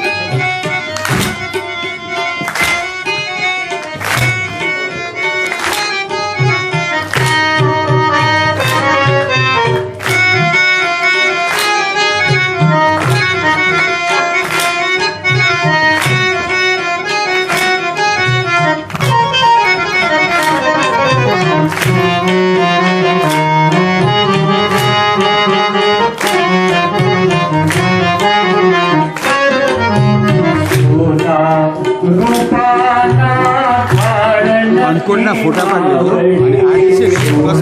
અન્નકૂટના ફોટા પાડી લેજો અને આ છે ને બસ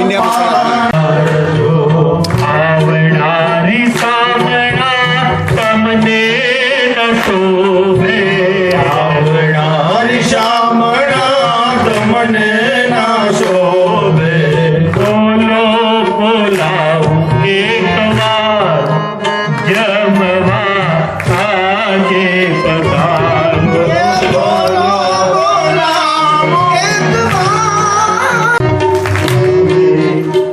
ઇન્ડિયા આવનારી સામણા તમને ન શોભે. આવનારી શામળા તમને ના શોભે. બોલો બોલાવું એક વાર જમવા આજે પધારો. બોલો બોલાવો એક વાર.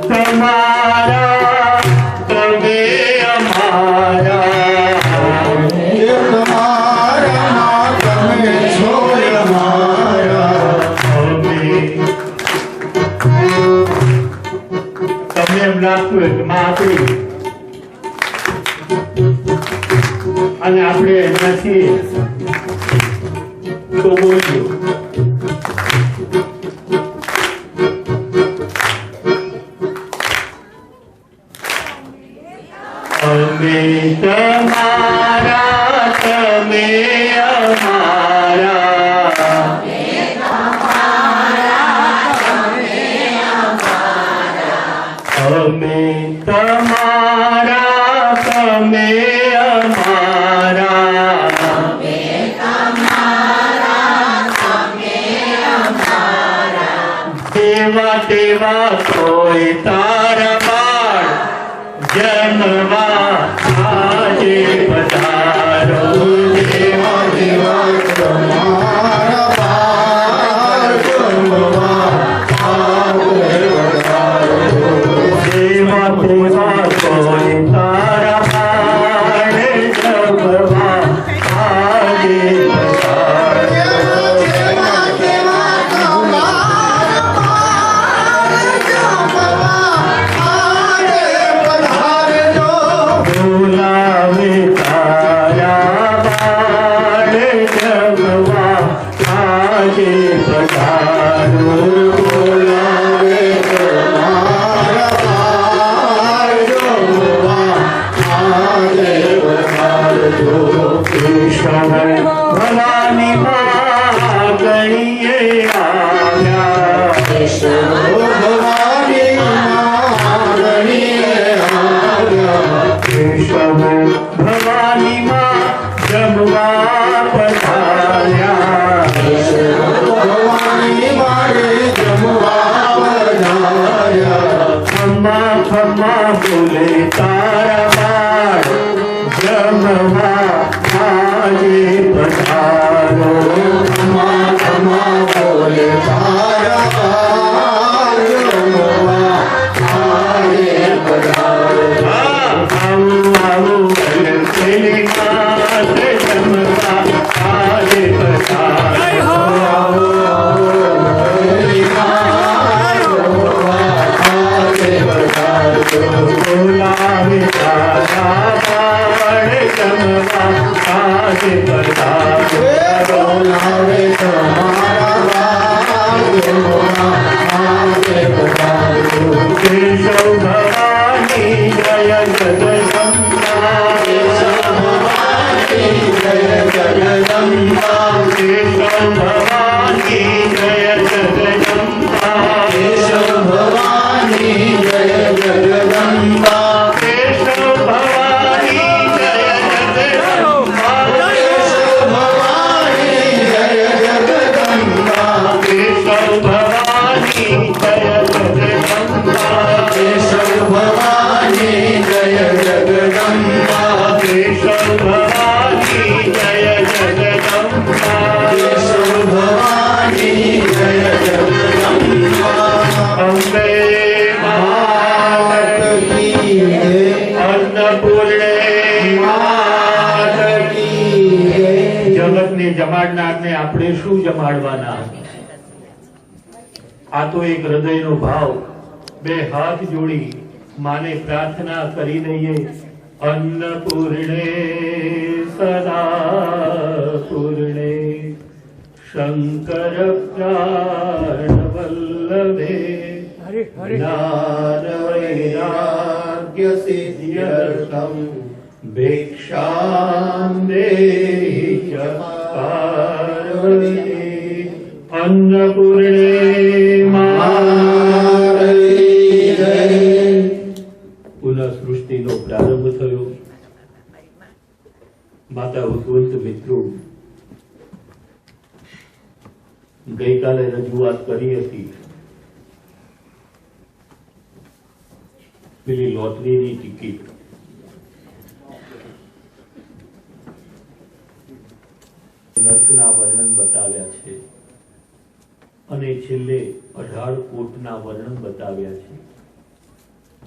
તમારા તમે અમારા. એક મારા તમે છો અમારા. તમને એમ લાગતું હોય કે માં આપણી અને આપણે એના છીએ તો બોલજો. અમે તમારા તમે અમારા. અમે તમારા તમે અમારા. દેવા દેવા કોઈ તારા બાળ જમવા આજે પધારો. દેવા દેવા તમારા બાળ જમવા આજે પધારો. દેવા દેવા કોઈ તારા બાળ જમવા આજે પધારો. દેવા દેવા તમારા બાળ જમવા આજે પધારજો. બોલાવે તારા બાળ જમવા આજે પધારો. બોલાવે તમારા આવ્યા ભવાની માગણીએ આવ્યા કેશવ ભવાની માં જમવા પધાર્યા ભવાની મારે જમવા પધાર્યા ખમ્મા ખમ્મા બોલે તારા બાળ જમવા આજે પધારો ખમા ખમા બોલે તારા બાળ જમવા આજે પધારો આવું આવું પેલી માત જમવા આજે પધારો બોલાવે તારા બાળ જમવા આજે પધારો બોલાવે તમારા બાળ જમવા આજે પધારો કેશવ ભવાની જય જગદંબા જય જગદંબા કેશવ ભવાની જય જગદંબા કેશવ ભવાની જય જગદંબા કેશવ ભવાની જય જગદંબા કેશવ ભવાની કેશવ ભવાની જય જગદંબા કેશવ ભવાની જય જગદંબા કેશવ ભવાની જય જગદંબા કેશવ ભવાની જય જગદંબા અંબે માત કી જય અન્નપૂર્ણે માત કી જય જગતને જમાડનારને આપણે શું જમાડવાના? આ તો એક હૃદયનો ભાવ. બે હાથ જોડી માને પ્રાર્થના કરી દઈએ. અન્નપૂર્ણે સદા પૂર્ણે શંકર પ્રાણ વલ્લભે જ્ઞાન વૈરાગ્ય સિદ્ધ્યર્થમ ભિક્ષામ દેહી ચ પાર્વતી અન્નપૂર્ણે માત કી જય પુનઃ સૃષ્ટિનો પ્રારંભ થયો. માતા ભગવંત મિત્રો ગઈકાલે રજૂઆત કરી હતી. પેલી લોટરીની ટિકિટ નર્કના વર્ણન બતાવ્યા છે અને છેલ્લે 18 કોટના વર્ણન બતાવ્યા છે,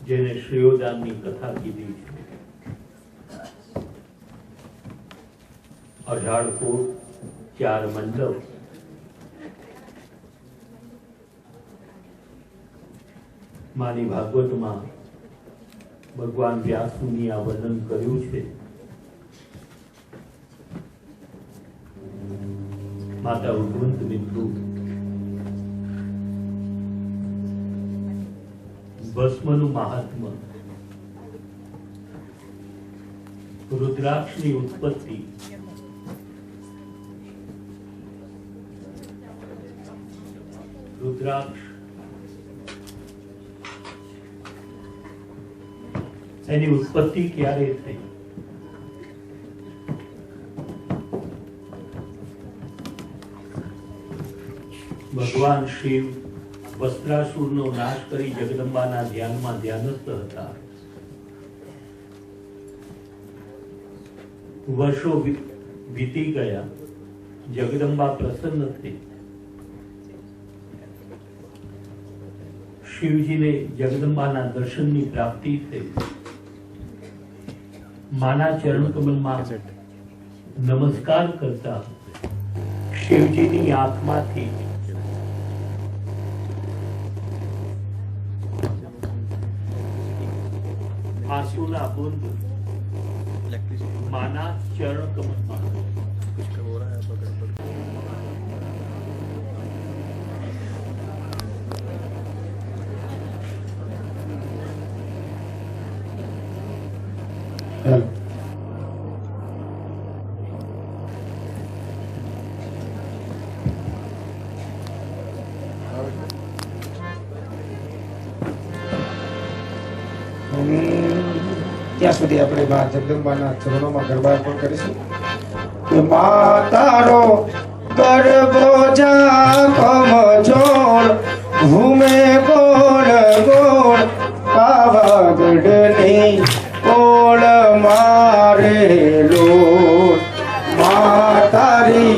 જેને શ્રેયોદાનની કથા કીધી છે. 18 કોટ, 4 મંડપ, માની ભાગવતમાં ભગવાન વ્યાસ મુનિએ આ વર્ણન કર્યું છે. માતા ભગવંત મિત્રો ભસ્મનું મહાત્મ્ય, રુદ્રાક્ષની ઉત્પત્તિ, રુદ્રાક્ષ એની ઉત્પત્તિ ક્યારે થઈ? ભગવાન શિવ વસ્ત્રાસુરનો નાશ કરી જગદંબાના ધ્યાનમાં ધ્યાનસ્થ હતા. વર્ષો વીતી ગયા, જગદંબા પ્રસન્ન થઈ. શિવજીને જગદંબાના દર્શનની પ્રાપ્તિ થઈ. માના ચરણ કમલમાં નમસ્કાર કરતા શિવજીની આંખમાંથી આંસુના બુંદ માના ચરણ કમલમાં ત્યાં સુધી આપણે મા જગદંબાના ચરણોમાં ગરબા અર્પણ કરીશું કે મા તારો ગરબો ઝાકમ જોડ ઘૂમે ગોળ ગોળ પાવાગઢની ઓળ મારે લોટ મા તારી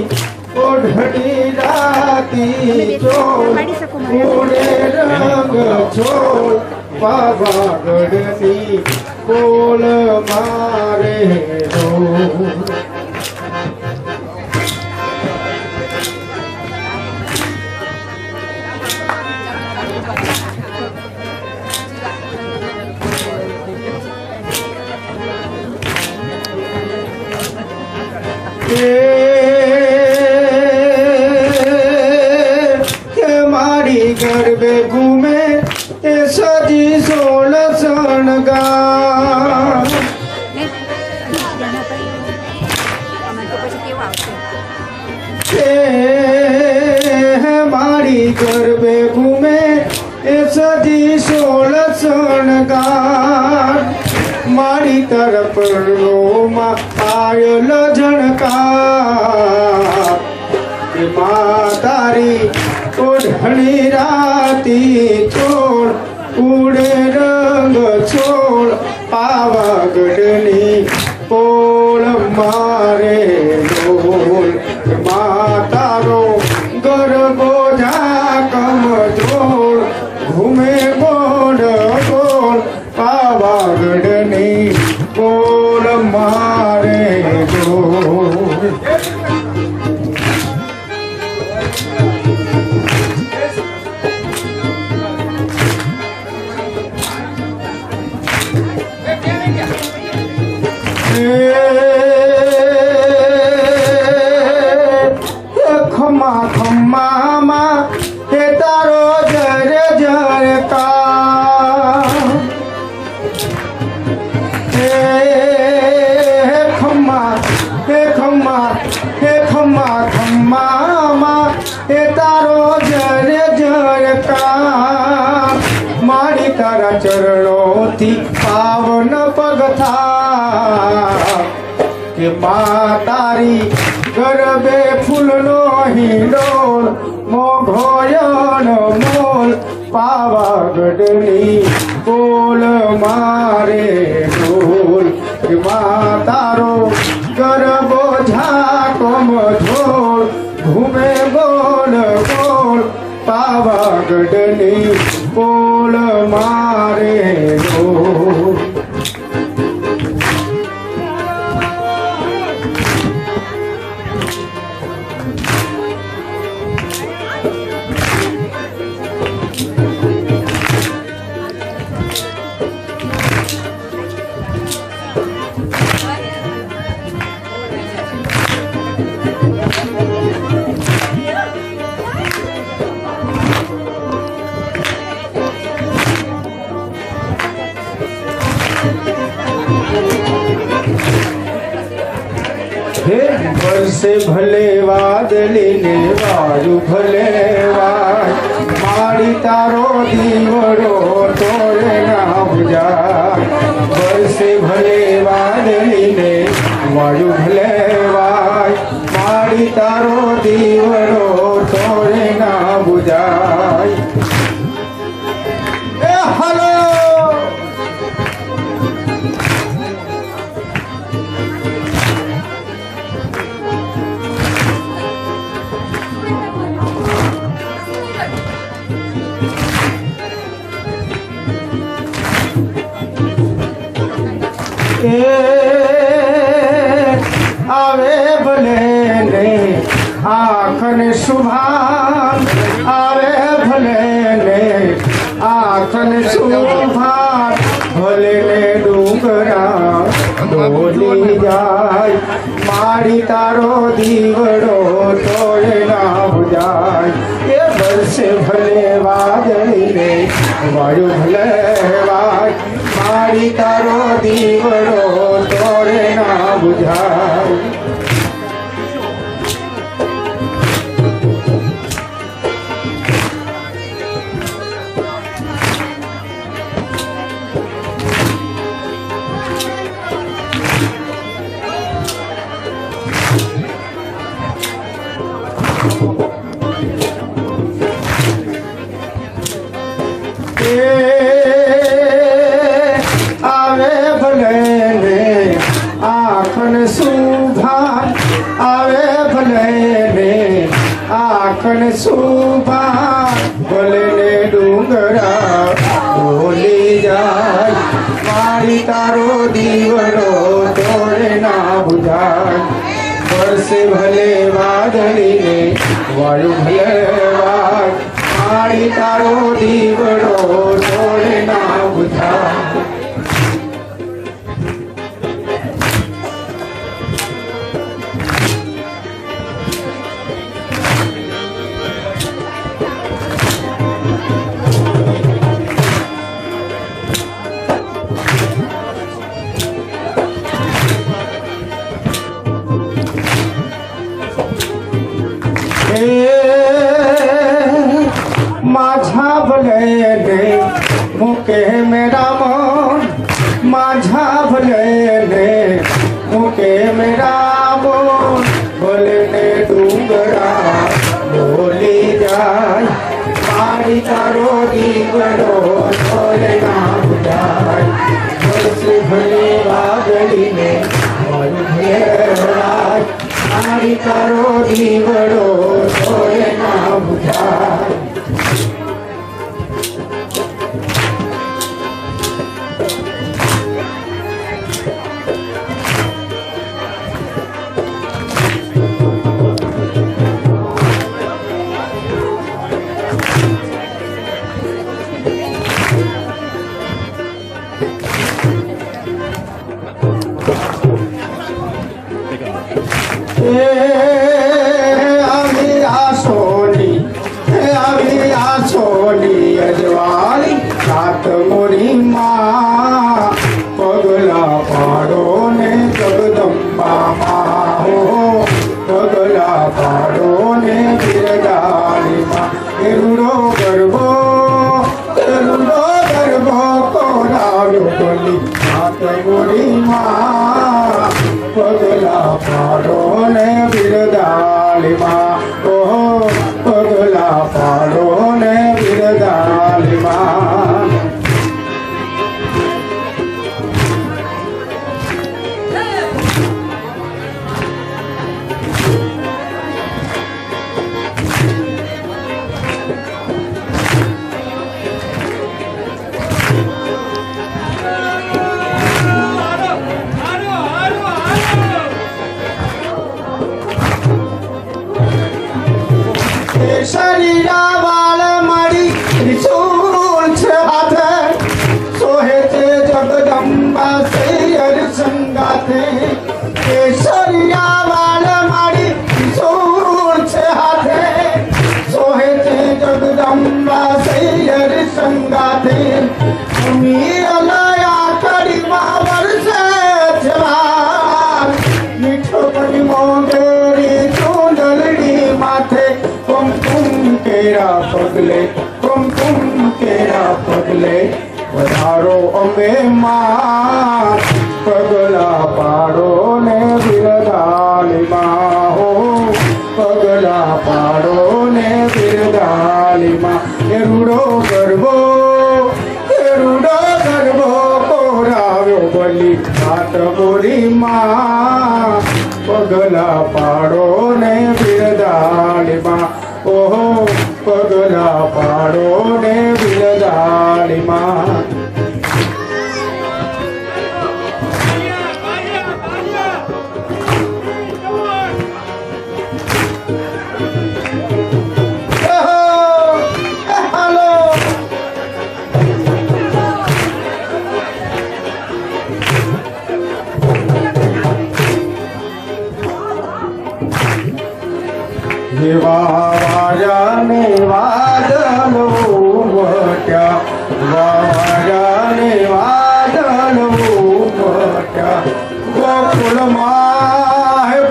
ઓઢણી રાતી ચોળ ઉડે રંગ છોડ પાવાગઢની ઓળ મારે લોટ કે મારી ગરબે ઘૂમે એ સજી 16 શણગાર મારી ગરબે ઘૂમે એ સજી 16 શણગાર મારી તરફ માં આયલ ઝણકાર કે મા તારી ઓઢણી રાતી ચોળ ઉડે રંગ છોડ પાવાગઢની પોળ મારે ડોલ મા તારો ગરબો ઝાકમ જોડ ઘૂમે ગોળ ગોળ પાવાગઢની પોળ મારે ડોલ ખમા ખમામાં હે તારો જર જરકાર હે ખમા હે ખમા હે ખમા ખમામાં હે તારો જર જરકાર મારી તારા ચરણોથી પાવન પગથા કે મા તારી ગરબે ફૂલનો હિંડોળ મોઘોયણ મોલ પાવાગઢની બોલ મારે ઢોલ કે મા તારો ગરબો ઝાકમ ઝોળ ઘૂમે ગોળ ગોળ પાવાગઢની બોલ મારે ઢોલ बरसे भले वादली ने वायु भले वाय मारी तारो दीवड़ो तोरे ना बुझाय बरसे भले वादली ने वायु भले वाय मारी तारो दीवड़ो तोरे ना बुझाय ए हलो आवे भले ने आखन सुभान आवे भले ने आखन सुभान भले ने डूंगरा डोली जाय मारी तारो दीवड़ो तोड़े ना बुझाय ये बरसे भले वादળી ने वायु भले वाय मारी तारो दीवड़ो तोड़े ना बुझाय માખણ સુભા ભલે ને ડુંગરા બોલી જાય મારી તારો દીવડો તોડે ના બુધાય વર્ષે ભલે વાદળીને વાયુ ભલે વાય મારી તારો દીવડો તોડે ના બુધાય माझा भले मुके मेरा मन माझा भले मुके मेरा मन भले ने डूंगरा बोली जाय मारी तारो दीवड़ो तोले ना बुझाय વર્ષે ભલે વાદળીને વાયુ ભલે રાય મારી તારો દીવડો તોલે ના બુઝાય અજવાળી સાત મોરી માં પગલા પાડો ને જગદંબા માં હો પગલા પાડો ને બિરદાળી માં એરુડો ગરબો કોરાવ્યો બોલી સાત મોરી માં પગલા પાડો ને બિરદાળી માં ઓહો પગલા પાડો ને બિરદાળી માં શરીરા વાળ મારી ત્રિશૂળ છે હાથે સોહે છે જગદંબા સૈયર સંગાથે શરીરા વાળ મારી ત્રિશૂળ છે હાથે સોહે છે જગદંબા સૈયર સંગાથે અમીર લયા કડીમાં વર્ષે જવા મીઠો પડી મોગરી ચૂંદલડી માથે कुमकुम केरा पगले વધારો અમે માં પગલા પાડો ને બિરદાલી માં હો પગલા પાડો ને બિરદાલી માં એરુડો ગરબો કોરાવ્યો બલી હાથ મોરી માં પગલા પાડો ને બિરદાલી માં ઓહો પગલા પાડો ને બિરદાલી માં વાવાજાને વાદળો વટ્યા વાવાજાને વાદળો વટ્યા ગોકુળમાં હે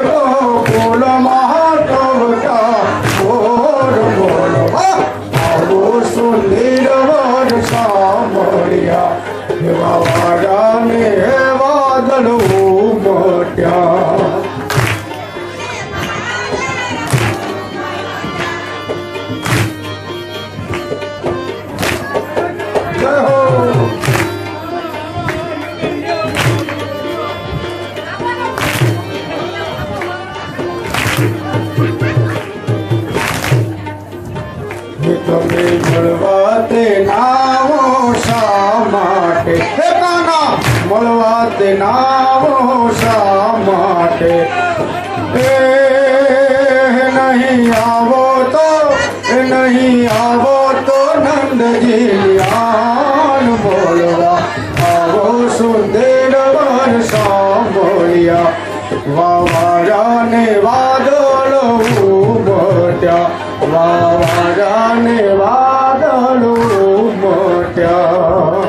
ગોકુળમાં તો વટા બોલ બોલ આવો સુંદર વર સાંભળ્યા હે વાવાજાને વાદળો વટ્યા તમે મળવા તે નાવો શા માટે હે કાના મળવા તે નાવો શા માટે એ નહીં આવો તો નંદજી આન બોલવા આવો સુંદર વર સાંભળ્યા વાવારાને વાદળ ઉમટ્યા વાવારાને વાદળ ઉમટ્યા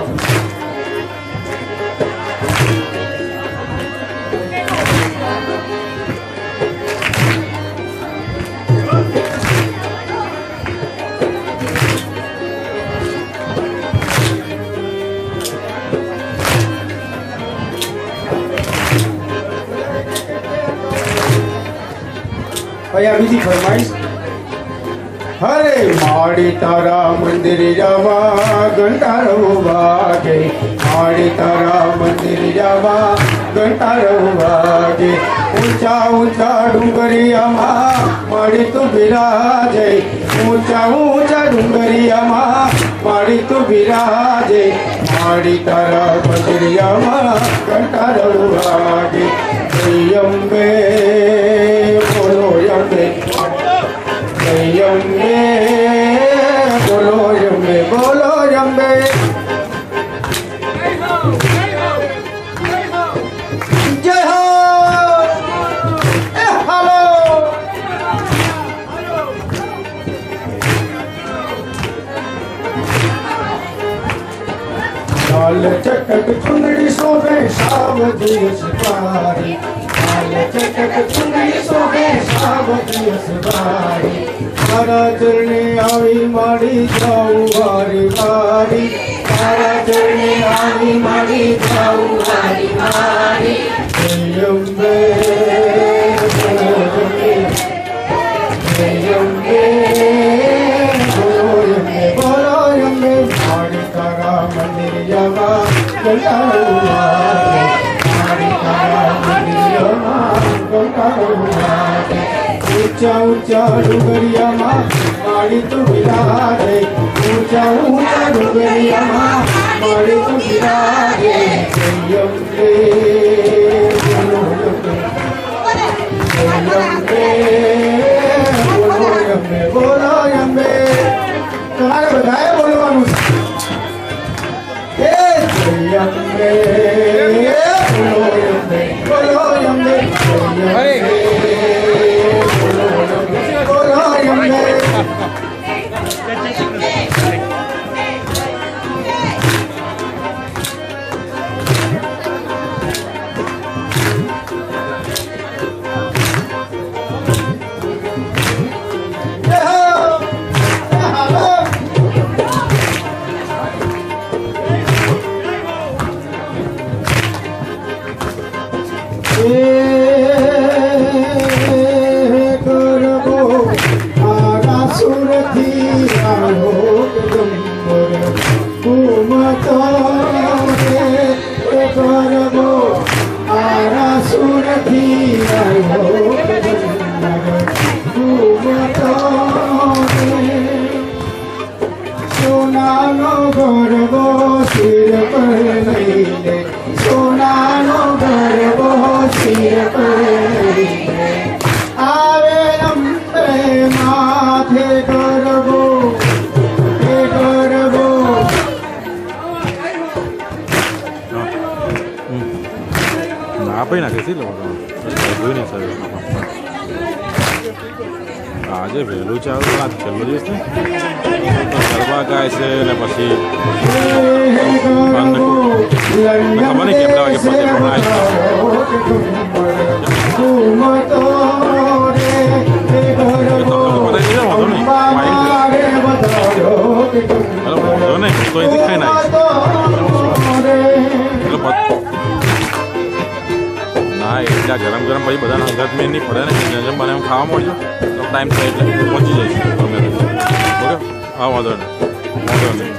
અહીંયા બીજી ફરમાઈશ હરે માડી તારા મંદિર જવા ઘંટારો વાગે માડી તારા મંદિર જવા ઘંટારો વાગે ઊંચા ઊંચા ડુંગરિયામાં માડી તું બિરાજે ઊંચા ઊંચા ડુંગરિયામાં માડી તું બિરાજે માડી તારા મંદિરિયામાં ઘંટારો વાગે જય અંબે બોલો અંબે જય અંબે બોલો અંબે બોલો અંબે જય હો એ હાલો લાલ ચટક ચુંદડી શોભે સાવધી સવારી લાલ ચટક ચુંદડી શોભે સાવધી સવારી તારા ચરણે આવી માડી જાઉં વારી વારી તારા ચરણે આવી માડી જાઉં વારી વારી જય અંબે જય અંબે બોલો અંબે બોલો અંબે માડી તારા મંદિર જવા કંટાળો વાગે માડી તારા મંદિર જવા કંટાળો વાગે ઊંચા ઊંચા ડુંગરિયામાં માડી તું બિરાજે ઊંચા ઊંચા ડુંગરિયામાં માડી તું બિરાજે જય અંબે બોલો અંબે જય અંબે બોલો અંબે બોલો અંબે તમારે બધાએ બોલવાનું છે જય અંબે બોલો અંબે બોલો અંબે જય અંબે બોલો અંબે સોનાનો ગરબો સિર પર લઈને સોનાનો ગરબો સિર પર લઈને આવે અંબે માથે ગરબો એ ગરબો આપી નાખે છે જોઈ નહીં સર આજે વહેલું ચાલુ આજ છેલ્લો દિવસ ને તો ગરબા ગાય છે ને પછી ખબર નહીં કેટલા વાગે પતે પણ વાંધો નહીં તો અહીંથી ખાઈ નાખીશ હા એટલા ગરમ ગરમ પછી બધાના અંગત મેં નહીં પડે ને જેમ બને એમ ખાવા મળ્યું તો ટાઈમ થાય એટલે પહોંચી જઈશું તમે ઓકે હા વાંધો નહીં